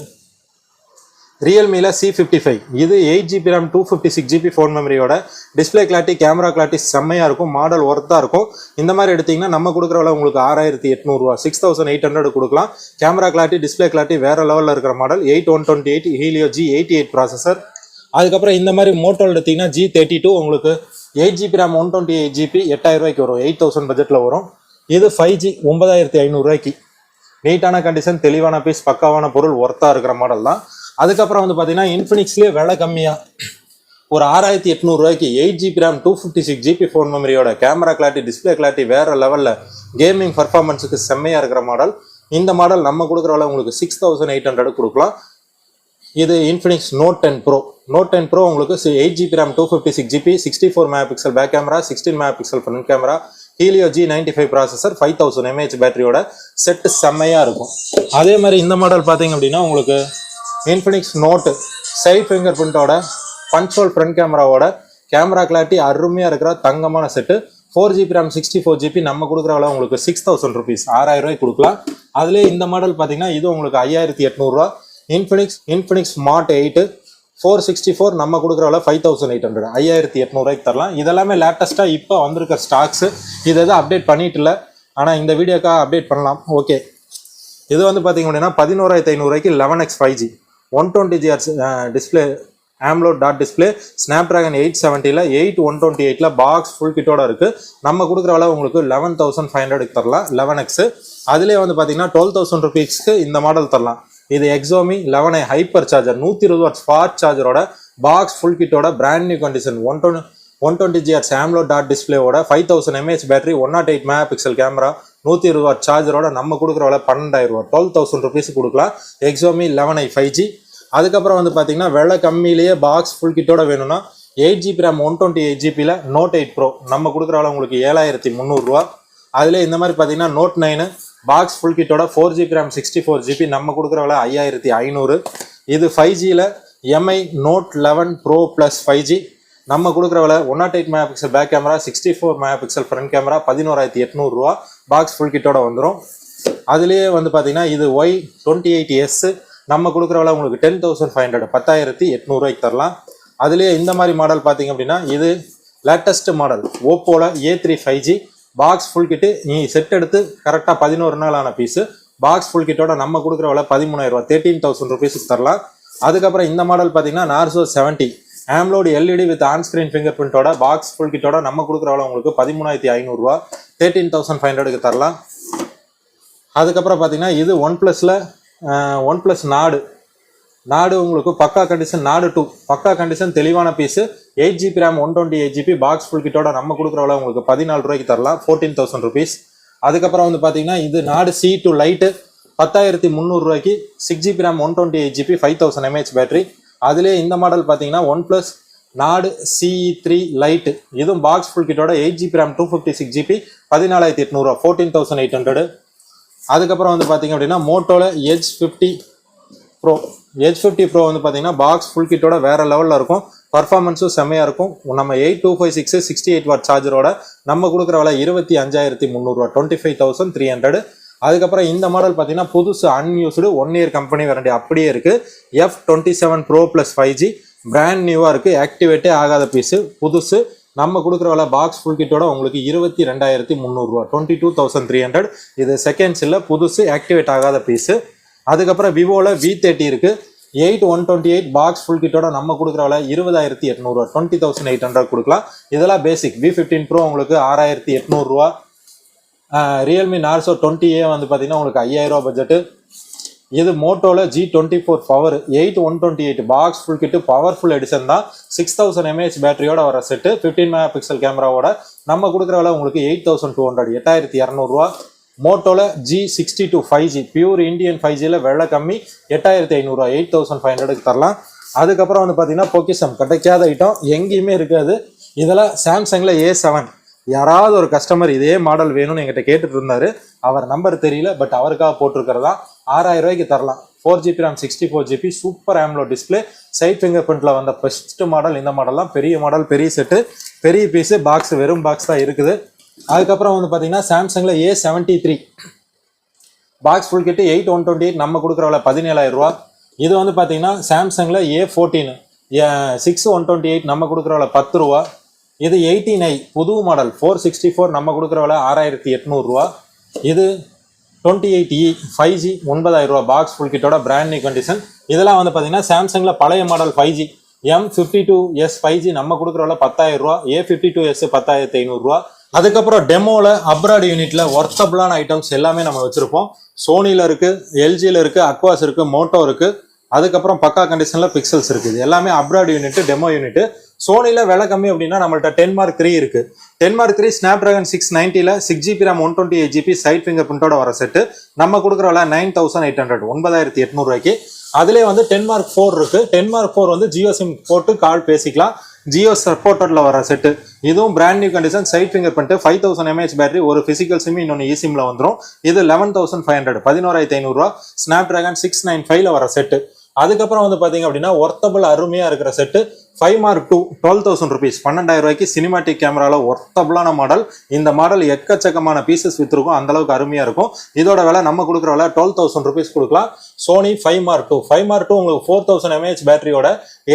ரியல்மியில் C55 இது 8GB RAM 256GB ஃபோன் மெமரியோட டிஸ்பிளே கிளாரிட்டி கேமரா கிளாரிட்டி செம்மையாக இருக்கும், மாடல் ஒர்த்தாக இருக்கும். இந்த மாதிரி எடுத்திங்கன்னா நம்ம கொடுக்குறவள உங்களுக்கு 6800 6800 கொடுக்கலாம். கேமரா கிளாரிட்டி டிஸ்பிளே கிளாரிட்டி வேறு லெவலில் இருக்கிற மாடல். 8128 Helio G88 processor. அதுக்கப்புறம் இந்த மாதிரி மோட்டோவில் எடுத்திங்கன்னா G32 உங்களுக்கு 8GB RAM 128GB 8000 வரும். 8000 பட்ஜெட்டில் வரும். இது 5G 9500 நீட்டான கண்டிஷன், தெளிவான பீஸ், பக்காவான பொருள், ஒர்த்தாக இருக்கிற மாடல் தான். அதுக்கப்புறம் வந்து பார்த்தீங்கன்னா இன்ஃபினிக்ஸ்லேயே விலை கம்மியாக ஒரு 6800 8GB RAM 256GB ஃபோன் மெமரியோட கேமரா கிளாரிட்டி டிஸ்பிளே கிளாரிட்டி வேறு லெவலில் கேமிங் பர்ஃபார்மன்ஸுக்கு செம்மையாக இருக்கிற மாடல். இந்த மாடல் நம்ம கொடுக்குறவள உங்களுக்கு 6800 கொடுக்கலாம். இது இன்ஃபினிக்ஸ் நோட் 10 Pro. நோட் 10 Pro உங்களுக்கு 8GB RAM 256GB 64 MP back camera 16 MP front camera Helio G95 processor 5000 mAh பேட்டரியோட செட்டு செம்மையாக இருக்கும். அதே மாதிரி இந்த மாடல் பார்த்தீங்க அப்படின்னா உங்களுக்கு இன்ஃபினிக்ஸ் நோட்டு சைட் ஃபிங்கர் பிரிண்டோட பஞ்ச்-ஹோல் ஃப்ரண்ட் கேமராவோட கேமரா கிளாரிட்டி அருமையாக இருக்கிற தங்கமான செட்டு. 4GB RAM 64GB நம்ம கொடுக்குறவள உங்களுக்கு 6000 rupees 6000 கொடுக்கலாம். அதுலேயே இந்த மாடல் பார்த்தீங்கன்னா இது உங்களுக்கு 5800. இன்ஃபினிக்ஸ் ஸ்மார்ட் 8 464 நம்ம கொடுக்குறவள 5800 5800 தரலாம். இதெல்லாமே லேட்டஸ்ட்டாக இப்போ வந்திருக்க ஸ்டாக்ஸு. இது எதுவும் அப்டேட் பண்ணிட்டு இல்லை, ஆனால் இந்த வீடியோக்காக அப்டேட் பண்ணலாம். ஓகே, இது வந்து பார்த்தீங்க அப்படின்னா 11500 11x 5G 120Hz display AMOLED dot display Snapdragon 870 8128 box full கிட்டோட இருக்குது. நம்ம கொடுக்குறவள உங்களுக்கு 11500 தரலாம் 11x. அதுலேயே வந்து பார்த்தீங்கன்னா 12000 rupeesக்கு இந்த மாடல் தரலாம். இது Exomi 11i hyper charger 120W fast சார்ஜரோட பாக்ஸ் ஃபுல் கிட்டோட brand new condition 120Hz AMOLED dot டிஸ்பிளேவோட 5000 mAh battery 108 MP camera 120W சார்ஜரோட நம்ம கொடுக்குறவள 12000 12000 rupees கொடுக்கலாம். Exomi 11i 5G. அதுக்கப்புறம் வந்து பார்த்தீங்கன்னா விலை கம்மியிலேயே பாக்ஸ் ஃபுல் கிட்டோட வேணும்னா 8GB RAM 128GBயில் நோட் 8 Pro நம்ம கொடுக்குறவள உங்களுக்கு 7300. அதில் இந்த மாதிரி பார்த்தீங்கன்னா நோட் 9 பாக்ஸ் ஃபுல் கிட்டோட 4GB RAM 64GB நம்ம கொடுக்குறவள 5500. இது 5Gயில் MI நோட் 11 Pro + 5G நம்ம கொடுக்குறவள 108 MP back camera 64 MP front camera 11800 box full கிட்டோட வந்துடும். அதுலேயே வந்து பார்த்தீங்கன்னா இது Y28s நம்ம கொடுக்குறவள உங்களுக்கு 10500 10800 தரலாம். அதுலேயே இந்த மாதிரி மாடல் பார்த்தீங்க அப்படின்னா இது லேட்டஸ்ட் மாடல் ஓப்போவில் A3 5G box full kit நீ செட் எடுத்து கரெக்டாக 11 நாள் ஆன பீஸு. பாக்ஸ் ஃபுல் கிட்டோட நம்ம கொடுக்குறவள 13000 13000 rupees தரலாம். அதுக்கப்புறம் இந்த மாடல் பார்த்தீங்கன்னா Narzo 70 AMOLED LED with on screen finger பிரிண்டோட பாக்ஸ் ஃபுல் கிட்டோட நம்ம கொடுக்குறவள உங்களுக்கு 13500 13500 தரலாம். அதுக்கப்புறம் பார்த்தீங்கன்னா இது ஒன் ப்ளஸ் நாடு உங்களுக்கு பக்கா கண்டிஷன் நாடு 2 பக்கா கண்டிஷன் தெளிவான piece. 8GB RAM 128GB box full கிட்டோட நம்ம கொடுக்குறவள உங்களுக்கு 14 தரலாம் 14000 rupees. அதுக்கப்புறம் வந்து பார்த்தீங்கன்னா இது நாடு C2 light 10300 6GB RAM 128GB 5000 mAh battery. அதுலேயே இந்த மாடல் பார்த்தீங்கன்னா ஒன் ப்ளஸ் நாடு CE3 லைட்டு இதுவும் box full கிட்டோட 8GB RAM 256GB 14800 14800. அதுக்கப்புறம் வந்து பார்த்தீங்க அப்படின்னா மோட்டோவில் Edge 50 ப்ரோ H50 ப்ரோ வந்து பார்த்தீங்கன்னா பாக்ஸ் ஃபுல் கிட்டோட வேற லெவலில் இருக்கும். பர்ஃபார்மன்ஸும் செம்மையாக இருக்கும். நம்ம 8256 68 வாட் சார்ஜரோட நம்ம கொடுக்குற விலை 25,300 25,300. அதுக்கப்புறம் இந்த மாடல் பார்த்தீங்கன்னா புதுசு அன்யூஸ்டு 1 இயர் கம்பெனி வாரண்டி அப்படியே இருக்கு. F27 Pro Plus 5G brand நியூவாக இருக்கு. ஆக்டிவேட்டே ஆகாத பீஸு புதுசு. நம்ம கொடுக்குற விலை பாக்ஸ் ஃபுல் கிட்டோட உங்களுக்கு 22,300 22,300. இது செகண்ட்ஸ் இல்லை, புதுசு ஆக்டிவேட் ஆகாத பீஸு. அதுக்கப்புறம் விவோவில் V30 இருக்கு. 8128 பாக்ஸ் ஃபுல் கிட்டோட நம்ம கொடுக்குற விலை 20,800 20,800 கொடுக்கலாம். இதெல்லாம் பேசிக். V15 Pro உங்களுக்கு 6,800. ரியல்மி நார்சோ 20A வந்து பார்த்தீங்கன்னா உங்களுக்கு 5,000 பட்ஜெட்டு. இது மோட்டோவில் G24 power 8128 box full kit powerful edition தான். 6000 mAh பேட்டரியோட வர செட்டு 15 மெகா பிக்சல் கேமராவோட நம்ம கொடுக்குற விலை உங்களுக்கு 8,200 8,200. மோட்டோவில் G62 5G பியூர் இந்தியன் 5Gல வெள்ளை கம்மி 8,500 8,500க்கு தரலாம். அதுக்கப்புறம் வந்து பார்த்தீங்கன்னா பொக்கிஷம் கிடைக்காத ஐட்டம் எங்கேயுமே இருக்காது. இதெல்லாம் சாம்சங்கில் A7. யாராவது ஒரு கஸ்டமர் இதே மாடல் வேணும்னு எங்கிட்ட கேட்டுட்டு இருந்தாரு. அவர் நம்பர் தெரியல, பட் அவருக்காக போட்டிருக்கிறதா 6,000 ரூபாய்க்கு தரலாம். 4GB RAM 64GB super AMOLED display side finger பிரிண்ட்ல வந்த பெஸ்ட் மாடல். இந்த மாடல்லாம் பெரிய மாடல், பெரிய செட்டு, பெரிய பீஸு. பாக்ஸ் வெறும் பாக்ஸ் தான் இருக்குது. அதுக்கப்புறம் வந்து பார்த்தீங்கன்னா சாம்சங்கில் A73 பாக்ஸ் ஃபுல் கிட்டு 8128 நம்ம கொடுக்குற விலை 17,000. இது வந்து பார்த்தீங்கன்னா சாம்சங்கில் A14 6128 நம்ம கொடுக்குற விலை 10 ரூபா. இது 18i புது மாடல் 464 நம்ம கொடுக்குற விலை 6,800. இது 28e 5G 9,000 பாக்ஸ் ஃபுல் கிட்டோட பிராண்ட் நியூ கண்டிஷன். இதெல்லாம் வந்து பார்த்தீங்கன்னா சாம்சங்கில் பழைய மாடல் 5G M52s 5G நம்ம கொடுக்குற விலை 10,000. A52s 10,500. அதுக்கப்புறம் டெமோவில் அப்ராட் யூனிட்ல ஒர்த்தபிளான ஐட்டம்ஸ் எல்லாமே நம்ம வச்சிருப்போம். சோனியில் இருக்கு, LGயில் இருக்கு, அக்வாஸ் இருக்கு, மோட்டோ இருக்கு. அதுக்கப்புறம் பக்கா கண்டிஷன்ல பிக்சல்ஸ் இருக்குது. எல்லாமே அப்ராட் யூனிட், டெமோ யூனிட். சோனியில் விலை கம்மி அப்படின்னா நம்மள்ட்ட 10 Mark III இருக்கு. 10 Mark III Snapdragon 690ல 6GB RAM 128GB side finger பிரிண்டோட வர செட்டு நம்ம கொடுக்குற விலை 9,800 9,800. அதுலேயே வந்து 10 Mark IV இருக்கு. 10 Mark IV வந்து ஜியோ சிம் போட்டு கால் பேசிக்கலாம். ஜியோ சப்போர்ட்டட்ல வர செட்டு. இதுவும் brand new condition side finger print 5000 mAh battery. ஒரு பிசிக்கல் சிம் இன்னொன்று இசிம்ல வந்துடும். இது 11,500 11,500. Snapdragon 695ல வர செட்டு. அதுக்கப்புறம் வந்து பாத்தீங்க அப்படின்னா ஒர்த்தபிள் அருமையா இருக்கிற செட்டு 5 Mark II 12,000 rupees 12,000 ரூபாய்க்கு சினிமாட்டிக் கேமரால ஒர்த்தபிளான மாடல். இந்த மாடல் எக்கச்சக்கமான பீசஸ் வித்துருக்கும், அந்த அளவுக்கு அருமையா இருக்கும். இதோட விலை நம்ம கொடுக்குற விலை 12,000 rupees கொடுக்கலாம். சோனி 5 Mark II உங்களுக்கு 4,000 mAh பேட்டரியோட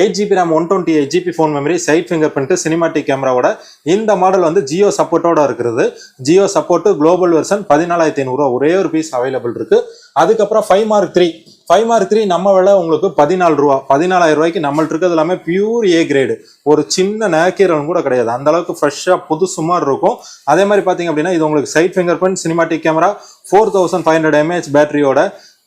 8GB RAM 128GB phone memory side finger print cinematic கேமராவோட இந்த மாடல் வந்து ஜியோ சப்போர்ட்டோட இருக்கிறது. ஜியோ சப்போர்ட் குளோபல் வெர்ஷன் 14,500 ஒரே ஒரு பீஸ் அவைலபிள் இருக்கு. அதுக்கப்புறம் 5 Mark III நம்ம விலை உங்களுக்கு 14 ரூபா 14,000 ரூபாய்க்கு நம்மள்ட்ட இருக்கிறது எல்லாமே பியூர் A கிரேடு. ஒரு சின்ன நேக்கீரன் கூட கிடையாது, அந்த அளவுக்கு ஃப்ரெஷ்ஷா புதுசு மாதிரி இருக்கும். அதே மாதிரி பாத்தீங்க அப்படின்னா இது உங்களுக்கு side finger print cinematic camera 4,500 mAh பேட்டரியோட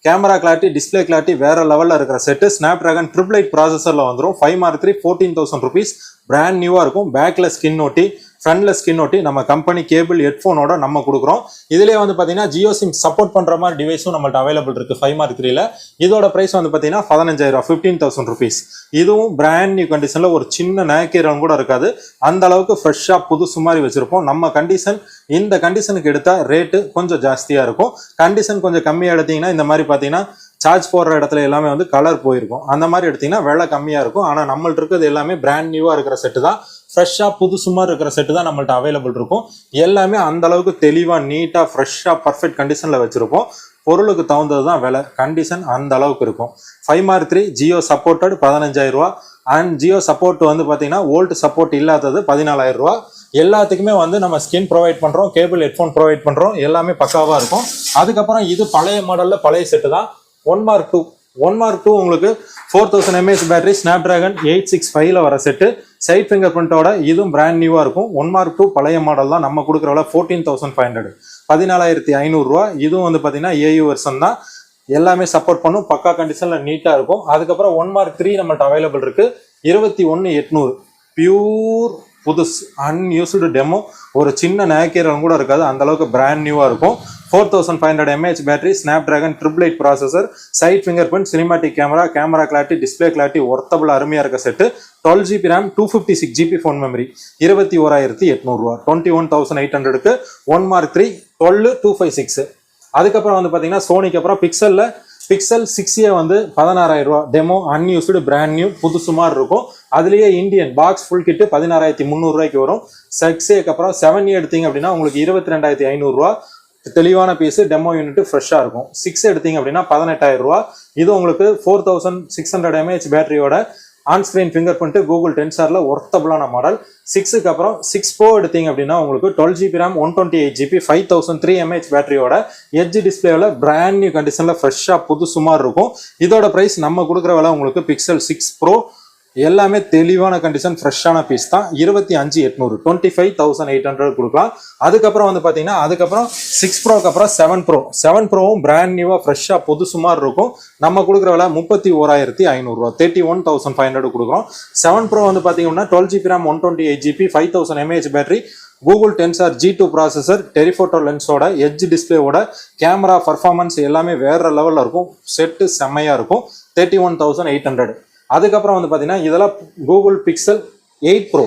கேமரா கிளாரிட்டி டிஸ்பிளே கிளாரிட்டி வேற லெவல்ல இருக்கிற செட்டு. ஸ்னாப்டிராகன் 888 ப்ராசஸர்ல வந்துடும். 5 Mark III 14,000 rupees பிராண்ட் நியூவா இருக்கும். பேக்ல ஸ்கின் ஒட்டி ஃப்ரண்ட்ல ஸ்கின் ஒட்டி நம்ம கம்பெனி கேபிள் ஹெட்ஃபோனோட நம்ம கொடுக்குறோம். இதுலேயே வந்து பார்த்தீங்கன்னா ஜியோ சிம் சப்போர்ட் பண்ற மாதிரி டிவைஸும் நம்மள்ட்ட அவைலபிள் இருக்கு 5 Mark IIIல. இதோட பிரைஸ் வந்து பார்த்தீங்கன்னா 15,000 15,000 rupees. இதுவும் பிராண்ட் நியூ கண்டிஷன்ல ஒரு சின்ன நேக்கீரன் கூட இருக்காது, அந்த அளவுக்கு ஃப்ரெஷ்ஷா புதுசு மாதிரி வச்சிருப்போம். நம்ம கண்டிஷன் இந்த கண்டிஷனுக்கு எடுத்தா ரேட்டு கொஞ்சம் ஜாஸ்தியா இருக்கும். கண்டிஷன் கொஞ்சம் கம்மியா எடுத்தீங்கன்னா இந்த மாதிரி பார்த்தீங்கன்னா சார்ஜ் போடுற இடத்துல எல்லாமே வந்து கலர் போயிருக்கும். அந்த மாதிரி எடுத்தீங்கன்னா விலை கம்மியா இருக்கும். ஆனா நம்மள்ட்ட இருக்கிறது எல்லாமே பிராண்ட் நியூவா இருக்கிற செட்டு தான். ஃப்ரெஷ்ஷா புதுசு மாதிரி இருக்கிற செட்டு தான் நம்மள்ட்ட அவைலபிள் இருக்கும். எல்லாமே அந்த அளவுக்கு தெளிவா நீட்டா ஃப்ரெஷ்ஷா பர்ஃபெக்ட் கண்டிஷன்ல வச்சிருப்போம். பொருளுக்கு தகுந்தது தான் விலை, கண்டிஷன் அந்த அளவுக்கு இருக்கும். 5 Mark III ஜியோ சப்போர்ட்டட் 15,000 ரூபா. அண்ட் ஜியோ சப்போர்ட் வந்து பார்த்தீங்கன்னா வோல்ட் சப்போர்ட் இல்லாதது 14,000 ரூபா. எல்லாத்துக்குமே வந்து நம்ம ஸ்கின் ப்ரொவைட் பண்றோம், கேபிள் ஹெட்ஃபோன் ப்ரொவைட் பண்றோம், எல்லாமே பக்காவா இருக்கும். அதுக்கப்புறம் இது பழைய மாடல்ல பழைய செட்டு தான். 1 Mark II உங்களுக்கு 4,000 mAh பேட்டரி ஸ்னாப்டிராகன் 865ல வர செட்டு சைட் ஃபிங்கர் பிரிண்டோட இதுவும் பிராண்ட் நியூவா இருக்கும். 1 Mark II பழைய மாடல் தான். நம்ம கொடுக்குற விலை 14,500 14,500 ரூபா. இதுவும் வந்து பார்த்தீங்கன்னா AU வெர்ஷன் தான். எல்லாமே சப்போர்ட் பண்ணும், பக்கா கண்டிஷன்ல நீட்டா இருக்கும். அதுக்கப்புறம் 1 Mark III நம்மள்ட்ட அவைலபிள் இருக்கு 21,800 பியூர் புதுசு அன்யூஸ்டு டெமோ. ஒரு சின்ன நேக்கீரன் கூட இருக்காது, அந்த அளவுக்கு பிராண்ட் நியூவா இருக்கும். 4,500 mAh battery Snapdragon 888 processor side finger print cinematic camera camera clarity display clarity worthable அருமையா இருக்க set. 12GB RAM 256GB phone memory 21,800 ரூபா 21,800க்கு 1 Mark III 12256. அதுக்கப்புறம் வந்து பாத்தீங்கன்னா சோனிக்கு அப்புறம் பிக்சல்ல பிக்சல் 6a வந்து 16,000 ரூபா டெமோ அன்யூஸ்டு பிராண்ட் நியூ புதுசு மாதிரி இருக்கும். அதுலயே இந்தியன் பாக்ஸ் ஃபுல் கிட்டு 16,300 ரூபாய்க்கு வரும். 6aக்கு அப்புறம் 7a எடுத்தீங்க அப்படின்னா உங்களுக்கு 22,500 ரூபா தெளிவான பீஸ் டெமோ யூனிட் ஃப்ரெஷ்ஷா இருக்கும். 6 எடுத்தீங்க அப்படின்னா 18,000 ரூபா. இது உங்களுக்கு 4600 mAh பேட்டரியோட on screen finger print Google டென்சார்ல ஒர்த்தபிளான மாடல். 6க்கு அப்புறம் 6 Pro எடுத்தீங்க அப்படின்னா உங்களுக்கு 12GB RAM 128GB 5003 mAh பேட்டரியோட எட்ஜ் டிஸ்பிளேல பிராண்ட் நியூ கண்டிஷன்ல ஃப்ரெஷ்ஷா புதுசு மாதிரி இருக்கும். இதோட பிரைஸ் நம்ம கொடுக்குற விலை உங்களுக்கு பிக்சல் 6 Pro எல்லாமே தெளிவான கண்டிஷன் ஃப்ரெஷ்ஷான பீஸ் தான் 25,800 25,800 கொடுக்கலாம். அதுக்கப்புறம் வந்து பாத்தீங்கன்னா அதுக்கப்புறம் 6 Proக்கு அப்புறம் 7 Proவும் பிராண்ட் நியூவா ஃப்ரெஷ்ஷா புதுசு மாதிரி இருக்கும். நம்ம கொடுக்குற விலை 31,500 ரூபா 31,500 கொடுக்குறோம். 7 Pro வந்து பாத்தீங்கன்னா 12GB RAM 128GB 5000 mAh battery Google Tensor G2 processor telephoto லென்ஸோட எட்ஜ் டிஸ்பிளேவோட கேமரா பர்ஃபார்மன்ஸ் எல்லாமே வேற லெவல்ல இருக்கும். செட்டு செம்மையா இருக்கும் 31,800. அதுக்கப்புறம் வந்து பாத்தீங்கன்னா இதெல்லாம் கூகுள் பிக்சல் 8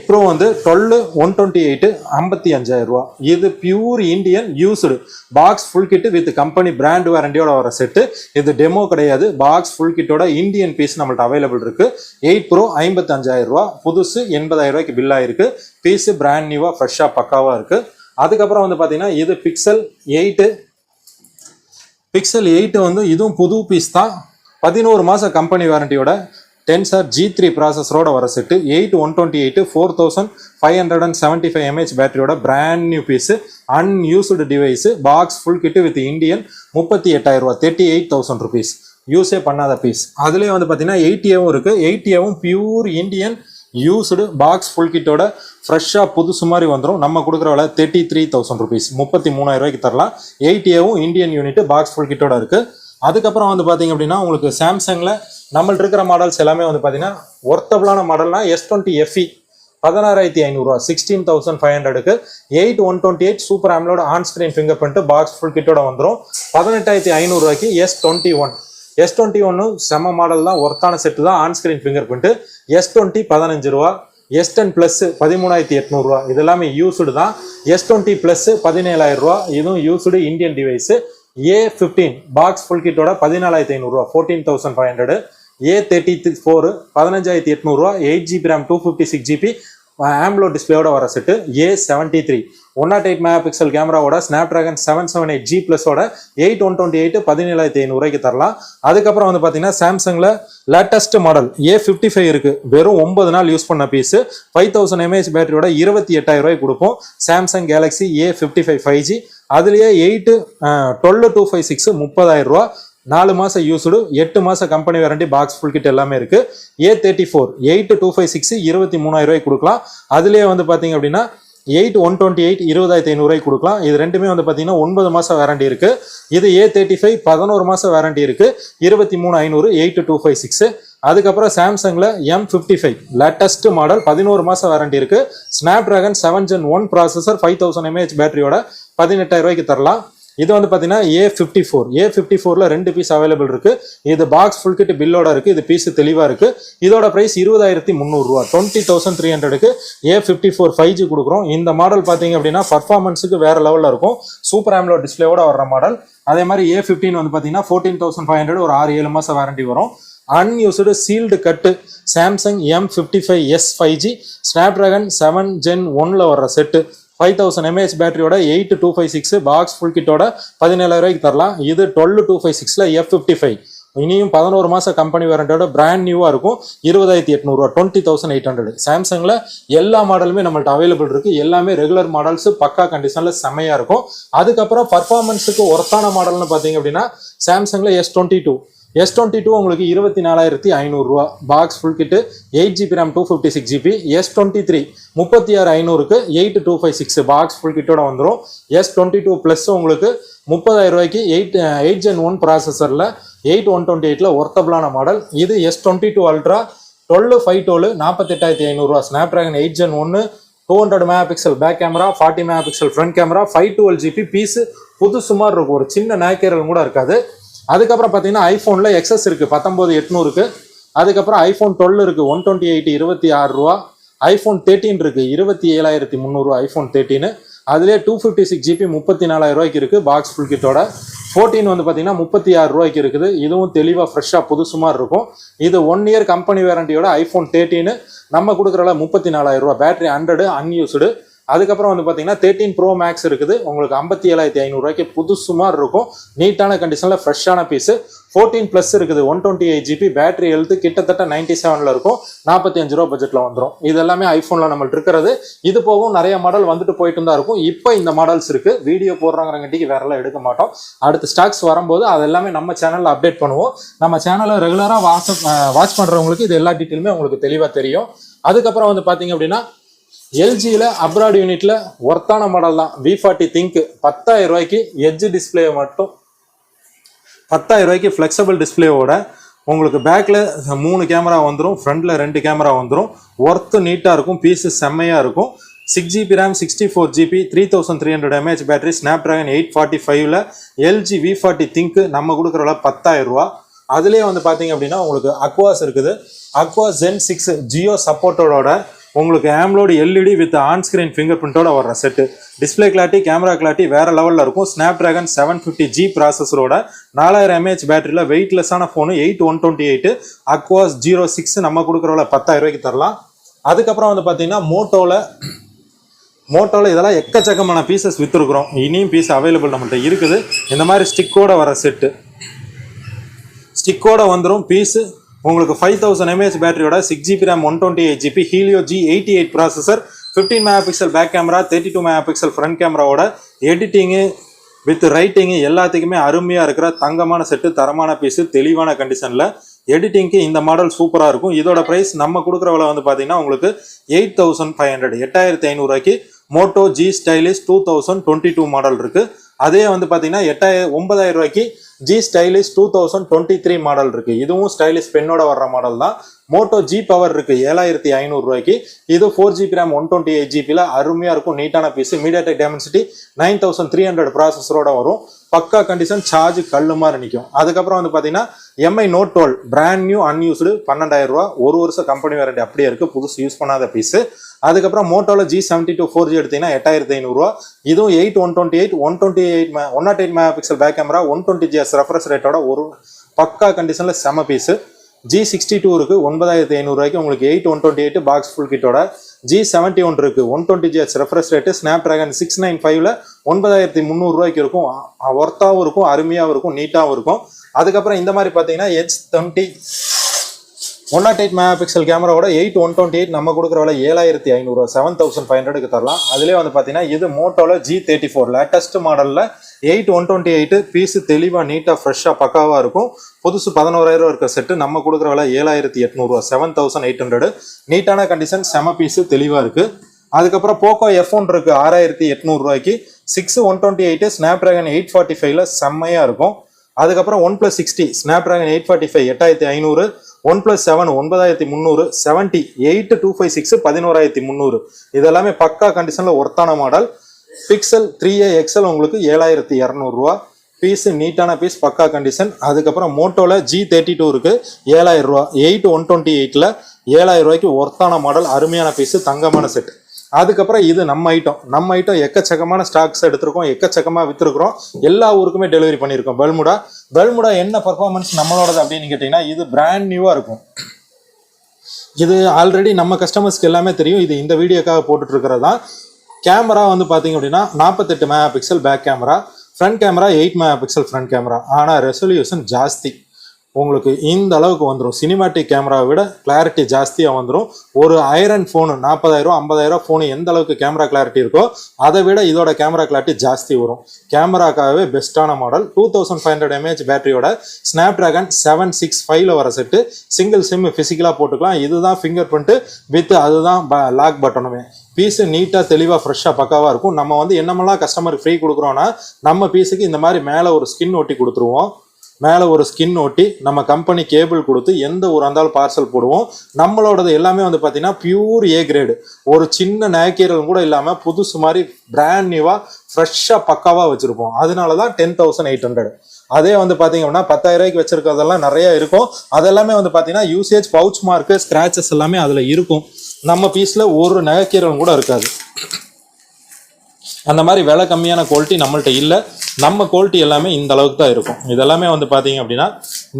Pro வந்து 12 128 55,000 ரூபா. இது pure Indian used box full kit with company brand வாரண்டியோட வர செட்டு. இது டெமோ கிடையாது, பாக்ஸ் ஃபுல் கிட்டோட இந்தியன் பீஸ் நம்மள்ட்ட அவைலபிள் இருக்கு. 8 Pro 55,000 ரூபா, புதுசு 80,000 ரூபாய்க்கு பில் ஆயிருக்கு. பீஸ் பிராண்ட் நியூவா ஃப்ரெஷ்ஷா பக்காவா இருக்கு. அதுக்கப்புறம் வந்து பாத்தீங்கன்னா இது பிக்சல் 8 வந்து இதுவும் புது பீஸ் தான். 11 மாசம் கம்பெனி வாரண்டியோட டென்சார் G3 ப்ராசஸரோட வர செட்டு 8 128 4575 mAh பேட்டரியோட brand new piece unused device box full kit with Indian 38,000 ரூபா 38,000 ருபீஸ் யூஸே பண்ணாத பீஸ். அதுலேயே வந்து பார்த்தீங்கன்னா 8Aவும் இருக்கு. 8Aவும் pure Indian used box full கிட்டோட ஃப்ரெஷ்ஷாக புதுசு மாதிரி வந்துடும். நம்ம கொடுக்குற விலை 33,000 ருபீஸ் 33,000 ரூபாய்க்கு தரலாம். 8Aவும் இந்தியன் யூனிட் பாக்ஸ் ஃபுல் கிட்டோட இருக்கு. அதுக்கப்புறம் வந்து பார்த்தீங்க அப்படின்னா உங்களுக்கு சாம்சங்கில் நம்மள்ட்ட இருக்கிற மாடல்ஸ் எல்லாமே வந்து பார்த்தீங்கன்னா ஒர்த்தபிளான மாடல்னா S20 FE 16,500 ரூபா 16,500க்கு 8 128 super AMOLED on screen finger print box full கிட்டோட வந்துடும். 18,500 ரூபாய்க்கு S21 செம மாடல் தான், ஒர்த்தான செட்டு தான், on screen finger print. S20 15 ரூபா. S10 Plus 13,800 ரூபா. இது எல்லாமே யூஸ்டு தான். S20 Plus 17,000 ரூபா. இதுவும் யூஸ்டு இந்தியன் டிவைஸ். A15 பாக்ஸ் ஃபுல் கிட்டோட 14,500 ரூபா 14,500. A34 15,800 ரூபா 8GB RAM 256GB AMOLED டிஸ்பிளேயோட வர செட்டு. A73 108 மெகாபிக்சல் கேமராவோட ஸ்னாப்டிராகன் 778G+ ஓட 8 128 17,500 ரூபாய்க்கு தரலாம். அதுக்கப்புறம் வந்து பார்த்தீங்கன்னா சாம்சங்ல லேட்டஸ்ட் மாடல் A55 இருக்கு. வெறும் 9 நாள் யூஸ் பண்ண பீஸ் 5000 mAh பேட்டரியோட 28,000 ரூபாய்க்கு கொடுப்போம். சாம்சங் கேலக்ஸி A55 5G அதுலயே 12,256 30,000 ரூபா 4 மாசம் யூஸ்டு 8 மாசம் company warranty box full kit எல்லாமே இருக்கு. A34 8256 23,000 ரூபாய்க்கு கொடுக்கலாம். அதுலயே வந்து பாத்தீங்க அப்படின்னா 8 128 20,500 ரூபாய்க்கு கொடுக்கலாம். இது ரெண்டுமே வந்து பாத்தீங்கன்னா 9 மாசம் வாரண்டி இருக்கு. இது A35 11 மாசம் வாரண்டி இருக்கு 23,500 8256. அதுக்கப்புறம் சாம்சங்ல M55 லேட்டஸ்ட் மாடல் 11 மாசம் வாரண்டி இருக்கு. ஸ்னாப்டிராகன் 7 Gen 1 ப்ராசஸர் 5000 mAh பேட்டரியோட 18,000 ரூபாய்க்கு தரலாம். இது வந்து பாத்தீங்கன்னா A54ல 2 பீஸ் அவைலபிள் இருக்கு. இது பாக்ஸ் ஃபுல் கிட் பில்லோட இருக்கு. இது பீஸ் தெளிவா இருக்கு. இதோட பிரைஸ் 20,300 ரூபா 20,300க்கு A54 5G கொடுக்குறோம். இந்த மாடல் பாத்தீங்க அப்படின்னா பர்ஃபார்மன்ஸுக்கு வேற லெவல்ல இருக்கும். சூப்பர் AMOLED டிஸ்பிளேயோட வர்ற மாடல். அதே மாதிரி A15 வந்து பாத்தீங்கன்னா 14,500 ஒரு 6-7 மாசம் வாரண்டி வரும். அன்யூஸ்டு சீல்டு கட்டு Samsung M55S 5G Snapdragon 7 Gen 1ல வர்ற செட்டு 5000 mAh பேட்டரியோட 8256 பாக்ஸ் ஃபுல் கிட்டோட 17,000 ரூபாய்க்கு தரலாம். இது 12256ல F55 இனியும் 11 மாசம் கம்பெனி வாரண்டியோட பிராண்ட் நியூவா இருக்கும் 20,800 ரூபா 20,800. சாம்சங்ல எல்லா மாடலுமே நம்மள்ட்ட அவைலபிள் இருக்கு. எல்லாமே ரெகுலர் மாடல்ஸ் பக்கா கண்டிஷன்ல செம்மையா இருக்கும். அதுக்கப்புறம் பர்ஃபார்மன்ஸுக்கு ஒர்த்தான மாடல்னு பாத்தீங்க அப்படின்னா சாம்சங்ல S22 உங்களுக்கு 24,500 ரூபா box full kit 8GB RAM 256GB. S23 36,500க்கு 8256 பாக்ஸ் ஃபுல் கிட்டோட வந்துடும். S22 Plus உங்களுக்கு 30,000 ரூபாய்க்கு 8 Gen 1 ப்ராசஸர்ல 8 128ல ஒர்த்தபிளான மாடல். இது S22 Ultra 12/512 48,500 ரூபா. ஸ்னாப்டிராகன் 8 Gen 1 200 megapixel back camera 40 megapixel front camera 512GB piece புது சுமார் இருக்கும். ஒரு சின்ன நாய்க்கேரல் கூட இருக்காது. அதுக்கப்புறம் பார்த்தீங்கன்னா ஐஃபோனில் XS இருக்குது 19,800க்கு. அதுக்கப்புறம் ஐஃபோன் 12 இருக்குது 128 26 ரூபா. ஐஃபோன் 13 இருக்குது 27,300 ரூபா ஐஃபோன் 13. அதுலேயே 256GB 34,000 ரூபாய்க்கு இருக்குது பாக்ஸ் ஃபுல் கிட்டோட. 14 வந்து பார்த்தீங்கன்னா 36 ரூபாய்க்கு இருக்குது. இதுவும் தெளிவாக ஃப்ரெஷ்ஷாக புதுசு மாதிரி இருக்கும். இது 1 இயர் கம்பெனி வாரண்டியோட ஐஃபோன் 13 நம்ம கொடுக்குறல 34,000 ரூபா. Battery 100 unused. அதுக்கப்புறம் வந்து பார்த்தீங்கன்னா 13 ப்ரோ மேக்ஸ் இருக்குது. உங்களுக்கு 57,500 ரூபாய்க்கு புதுசு மாதிரி இருக்கும். நீட்டான கண்டிஷனில் ஃப்ரெஷ்ஷான பீஸு. 14 ப்ளஸ் இருக்குது. 128 GB பேட்டரி ஹெல்த் கிட்டத்தட்ட 97 இருக்கும். 45 ரூபா பட்ஜெட்டில் வந்துடும். இது எல்லாமே ஐஃபோனில் நம்மள்ட்ட இருக்கிறது. இது போகும் நிறைய மாடல் வந்துட்டு போயிட்டு தான் இருக்கும். இப்போ இந்த மாடல்ஸ் இருக்குது. வீடியோ போடுறாங்கிறங்காட்டிக்கு வேறெல்லாம் எடுக்க மாட்டோம். அடுத்த ஸ்டாக்ஸ் வரும்போது அது எல்லாமே நம்ம சேனலில் அப்டேட் பண்ணுவோம். நம்ம சேனலை ரெகுலராக வாட்ச் பண்ணுறவங்களுக்கு இது எல்லா டீட்டெயிலுமே உங்களுக்கு தெளிவாக தெரியும். அதுக்கப்புறம் வந்து பார்த்தீங்க அப்படின்னா எல்ஜியில் அப்ராட் யூனிட்ல ஒர்த்தான மாடல் தான். V40 திங்க் 10,000 ரூபாய்க்கு எட்ஜ் டிஸ்பிளே மட்டும் 10,000 ரூபாய்க்கு ஃப்ளெக்சிபிள் டிஸ்பிளேவோட உங்களுக்கு பேக்கில் 3 கேமரா வந்துடும், ஃப்ரண்டில் 2 கேமரா வந்துடும். ஒர்த்து நீட்டாக இருக்கும். பீஸு செம்மையாக இருக்கும். 6GB RAM 64GB 3300 mAh battery Snapdragon 845ல் எல்ஜி V40 திங்க் நம்ம கொடுக்குறல 10,000 ரூபா. அதுலேயே வந்து பார்த்தீங்க அப்படின்னா உங்களுக்கு அக்வாஸ் இருக்குது. அக்வாஸ் Zen 6 ஜியோ சப்போர்ட்டோட உங்களுக்கு AMOLED LED with on screen finger பிரிண்டோட வர்ற set. Display clarity camera clarity வேற லெவலில் இருக்கும். ஸ்னாப்ட்ராகன் 750G ப்ராசஸரோட 4000 mAh பேட்டரியில் வெயிட்லெஸ்ஸான ஃபோனு 8128 அக்வாஸ் 06 நம்ம கொடுக்குறவள 10,000 ரூபாய்க்கு தரலாம். அதுக்கப்புறம் வந்து பார்த்தீங்கன்னா மோட்டோவில் இதெல்லாம் எக்கச்சக்கமான பீசஸ் விற்றுருக்குறோம். இனியும் பீஸ் அவைலபிள் நம்மள்ட்ட இருக்குது. இந்த மாதிரி ஸ்டிக்கோட வர செட்டு ஸ்டிக்கோட வந்துடும். பீஸு உங்களுக்கு 5000 mAh பேட்டரியோட 6GB RAM 128GB Helio G88 processor 15 megapixel back camera 32 megapixel front கேமராவோட எடிட்டிங்கு வித் ரைட்டிங்கு எல்லாத்துக்குமே அருமையாக இருக்கிற தங்கமான செட்டு. தரமான பீஸு தெளிவான கண்டிஷனில். எடிட்டிங்க்கு இந்த மாடல் சூப்பராக இருக்கும். இதோட ப்ரைஸ் நம்ம கொடுக்குற விலை வந்து பார்த்தீங்கன்னா உங்களுக்கு 8,500 8,500 ரூபாய்க்கு மோட்டோ G ஸ்டைலிஷ் 2022 மாடல் இருக்குது. அதே வந்து பார்த்தீங்கன்னா 9,000 ரூபாய்க்கு G ஸ்டைலிஷ் 2023 மாடல் இருக்குது. இதுவும் ஸ்டைலிஷ் பெண்ணோட வர்ற மாடல் தான். மோட்டோ G பவர் இருக்குது 7,500 ரூபாய்க்கு. இது 4GB RAM 128GBல அருமையாக இருக்கும். நீட்டான பீஸு. மீடியாடெக் டைமென்சிட்டி 9300 ப்ராசஸரோட வரும். பக்கா கண்டிஷன். சார்ஜ் கல்லு மாதிரி நிற்கும். அதுக்கப்புறம் வந்து பார்த்தீங்கன்னா MI Note 12 brand new unused 12,000 ரூபா. 1 வருஷம் கம்பெனி வாரண்டி அப்படியே இருக்குது. புதுசு யூஸ் பண்ணாத பீஸு. அதுக்கப்புறம் மோட்டோவில் G72 4G எடுத்தீங்கன்னா 8,500 ரூபா. இதுவும் 108 megapixel back camera 120Hz refresh ரேட்டோட ஒரு பக்கா கண்டிஷனில் செம பீஸு. G62 இருக்குது 9,500 ரூபாய்க்கு உங்களுக்கு 128 பாக்ஸ் ஃபுல் கிட்டோட. G71 இருக்குது 120Hz ரெஃப்ரெஷ் ரேட்டு ஸ்னாப்ட்ராகன் 695ல் 9,300 ரூபாய்க்கு இருக்கும். ஒர்த்தாகவும் இருக்கும், அருமையாகவும் இருக்கும், நீட்டாகவும் இருக்கும். அதுக்கப்புறம் இந்த மாதிரி பார்த்தீங்கன்னா H20 108 மெகாபிக்சல் கேமராவோட 128 நம்ம கொடுக்குற விலை 7,500 ரூபா 7,500க்கு தரலாம். அதுலேயே வந்து பார்த்தீங்கன்னா இது மோட்டோவில் G34 லேட்டஸ்ட் மாடலில் 128 பீஸு தெளிவாக நீட்டாக ஃப்ரெஷ்ஷாக பக்காவாக இருக்கும். புதுசு 11,000 ரூபா இருக்க செட்டு நம்ம கொடுக்குற விலை 7,800 ரூபா 7,800. நீட்டான கண்டிஷன் செம பீஸு தெளிவாக இருக்குது. அதுக்கப்புறம் போக்கோ F1 இருக்குது 6,800 ரூபாய்க்கு 6 128 ஸ்னாப்ட்ராகன் 845ல் செம்மையாக இருக்கும். அதுக்கப்புறம் OnePlus 60 ஸ்னாப்ட்ராகன் 845 8,500 OnePlus 7 9,300 70 8256 11,300. இதெல்லாமே பக்கா கண்டிஷனில் ஒர்த்தான மாடல். பிக்சல் 3a XL உங்களுக்கு 7,200 ரூபா. பீஸு நீட்டான பீஸ் பக்கா கண்டிஷன். அதுக்கப்புறம் மோட்டோவில் G32 இருக்குது 7,000 ரூபா. 8 128ல் 7,000 ரூபாய்க்கு ஒர்த்தான மாடல். அருமையான பீஸு தங்கமான செட். அதுக்கப்புறம் இது நம்ம ஐட்டம் எக்கச்சக்கமான ஸ்டாக்ஸ் எடுத்திருக்கோம். எக்கச்சக்கமாக விற்றுருக்குறோம். எல்லா ஊருக்குமே டெலிவரி பண்ணியிருக்கோம். பெல்முடா என்ன பர்ஃபார்மன்ஸ் நம்மளோடது அப்படின்னு கேட்டிங்கன்னா இது பிராண்ட் நியூவாக இருக்கும். இது ஆல்ரெடி நம்ம கஸ்டமர்ஸ்க்கு எல்லாமே தெரியும். இது இந்த வீடியோக்காக போட்டுட்டு இருக்கிறது தான். கேமரா வந்து பார்த்தீங்க அப்படின்னா 48 megapixel back camera, front camera 8 megapixel front camera. ஆனால் ரெசல்யூஷன் ஜாஸ்தி. உங்களுக்கு இந்த அளவுக்கு வந்துடும். சினிமாட்டிக் கேமராவை விட கிளாரிட்டி ஜாஸ்தியாக வந்துடும். ஒரு ஐரன் ஃபோனு 40,000 50,000 ஃபோனு எந்த அளவுக்கு கேமரா கிளாரிட்டி இருக்கோ அதை விட இதோட கேமரா கிளாரிட்டி ஜாஸ்தி வரும். கேமராக்காகவே பெஸ்ட்டான மாடல். 2500 mAh பேட்டரியோட ஸ்னாப்ட்ராகன் 765ல் வர செட்டு. சிங்கிள் சிம் ஃபிசிக்கலாக போட்டுக்கலாம். இதுதான் ஃபிங்கர் பிரிண்ட்டு வித் அதுதான் லாக் பட்டனுமே. பீஸு நீட்டாக தெளிவாக ஃப்ரெஷ்ஷாக பக்காவாக இருக்கும். நம்ம வந்து என்னமெல்லாம் கஸ்டமருக்கு ஃப்ரீ கொடுக்குறோன்னா நம்ம பீஸுக்கு இந்த மாதிரி மேலே ஒரு ஸ்கின் ஒட்டி கொடுத்துருவோம். மேலே ஒரு ஸ்கின் ஒட்டி நம்ம கம்பெனி கேபிள் கொடுத்து எந்த ஊராக இருந்தாலும் பார்சல் போடுவோம். நம்மளோடது எல்லாமே வந்து பார்த்தீங்கன்னா பியூர் A கிரேடு. ஒரு சின்ன நேக்கீரல் கூட இல்லாமல் புதுசு மாதிரி பிராண்ட் நியூவாக ஃப்ரெஷ்ஷாக பக்காவாக வச்சுருப்போம். அதனால தான் 10,800. அதே வந்து பார்த்தீங்க அப்படின்னா 10,000 ரூபாய்க்கு வச்சுருக்கிறதெல்லாம் நிறையா இருக்கும். அதெல்லாமே வந்து பார்த்தீங்கன்னா யூசேஜ் பவுச் மார்க்கு ஸ்க்ராச்சஸ் எல்லாமே அதில் இருக்கும். நம்ம பீஸில் ஒரு நகைக்கீரலும் கூட இருக்காது. அந்த மாதிரி விலை கம்மியான குவாலிட்டி நம்மள்ட்ட இல்லை. நம்ம குவாலிட்டி எல்லாமே இந்த அளவுக்கு தான் இருக்கும். இதெல்லாமே வந்து பார்த்தீங்க அப்படின்னா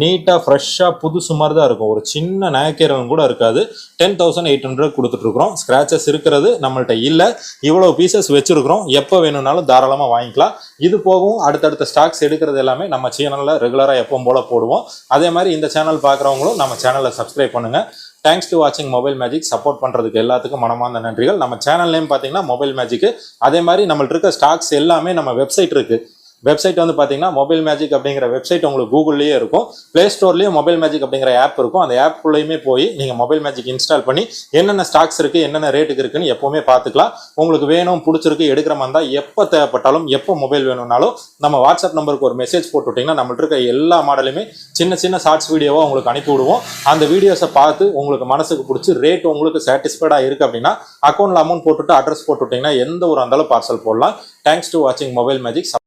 நீட்டாக ஃப்ரெஷ்ஷாக புதுசு மாதிரி தான் இருக்கும். ஒரு சின்ன நகைக்கீரலும் கூட இருக்காது. 10,800 கொடுத்துட்ருக்குறோம். ஸ்க்ராச்சஸ் இருக்கிறது நம்மள்ட்ட இல்லை. இவ்வளோ பீசஸ் வச்சுருக்கிறோம். எப்போ வேணும்னாலும் தாராளமாக வாங்கிக்கலாம். இது போகவும் அடுத்தடுத்த ஸ்டாக்ஸ் எடுக்கிறது எல்லாமே நம்ம சேனலில் ரெகுலராக எப்பவும் போல் போடுவோம். அதே மாதிரி இந்த சேனல் பார்க்குறவங்களும் நம்ம சேனலை சப்ஸ்கிரைப் பண்ணுங்கள். தேங்க்ஸ் டு வாட்சிங் மொபைல் மேஜிக். சப்போர்ட் பண்ணுறதுக்கு எல்லாத்துக்கும் மனமார்ந்த நன்றிகள். நம்ம சேனல் நேம் பார்த்தீங்கன்னா மொபைல் மேஜிக். அதே மாதிரி நம்மள்ட்ட இருக்க ஸ்டாக்ஸ் எல்லாமே நம்ம வெப்சைட் இருக்குது. வெப்சைட் வந்து பார்த்தீங்கன்னா மொபைல் மேஜிக் அப்படிங்கிற வெப்சைட் உங்களுக்கு கூகுள்லேயே இருக்கும். ப்ளே ஸ்டோர்லேயும் மொபைல் மேஜிக் அப்படிங்கிற ஆப் இருக்கும். அந்த ஆப்புக்குள்ளேயுமே போய் நீங்கள் மொபைல் மேஜிக் இன்ஸ்டால் பண்ணி என்னென்ன ஸ்டாக்ஸ் இருக்குது, என்னென்ன ரேட்டுக்கு இருக்குன்னு எப்போவுமே பார்த்துக்கலாம். உங்களுக்கு வேணும் பிடிச்சிருக்கு எடுக்கிற மாதிரி தான் எப்போ தேவைப்பட்டாலும் எப்போ மொபைல் வேணும்னாலும் நம்ம வாட்ஸ்அப் நம்பருக்கு ஒரு மெசேஜ் போட்டு விட்டிங்கன்னா நம்மள்ட்ட இருக்க எல்லா மாடலுமே சின்ன சின்ன ஷார்ட்ஸ் வீடியோவாக உங்களுக்கு அனுப்பி விடுவோம். அந்த வீடியோஸை பார்த்து உங்களுக்கு மனசுக்கு பிடிச்சி ரேட் உங்களுக்கு சாட்டிஸ்ஃபைடாக இருக்குது அப்படின்னா அக்கௌண்ட்டில் அமௌண்ட் போட்டுட்டு அட்ரஸ் போட்டு விட்டிங்கன்னா எந்த ஒரு இருந்தாலும் பார்சல் போடலாம். தேங்க்ஸ் டு வாட்சிங் மொபைல் மேஜிக்.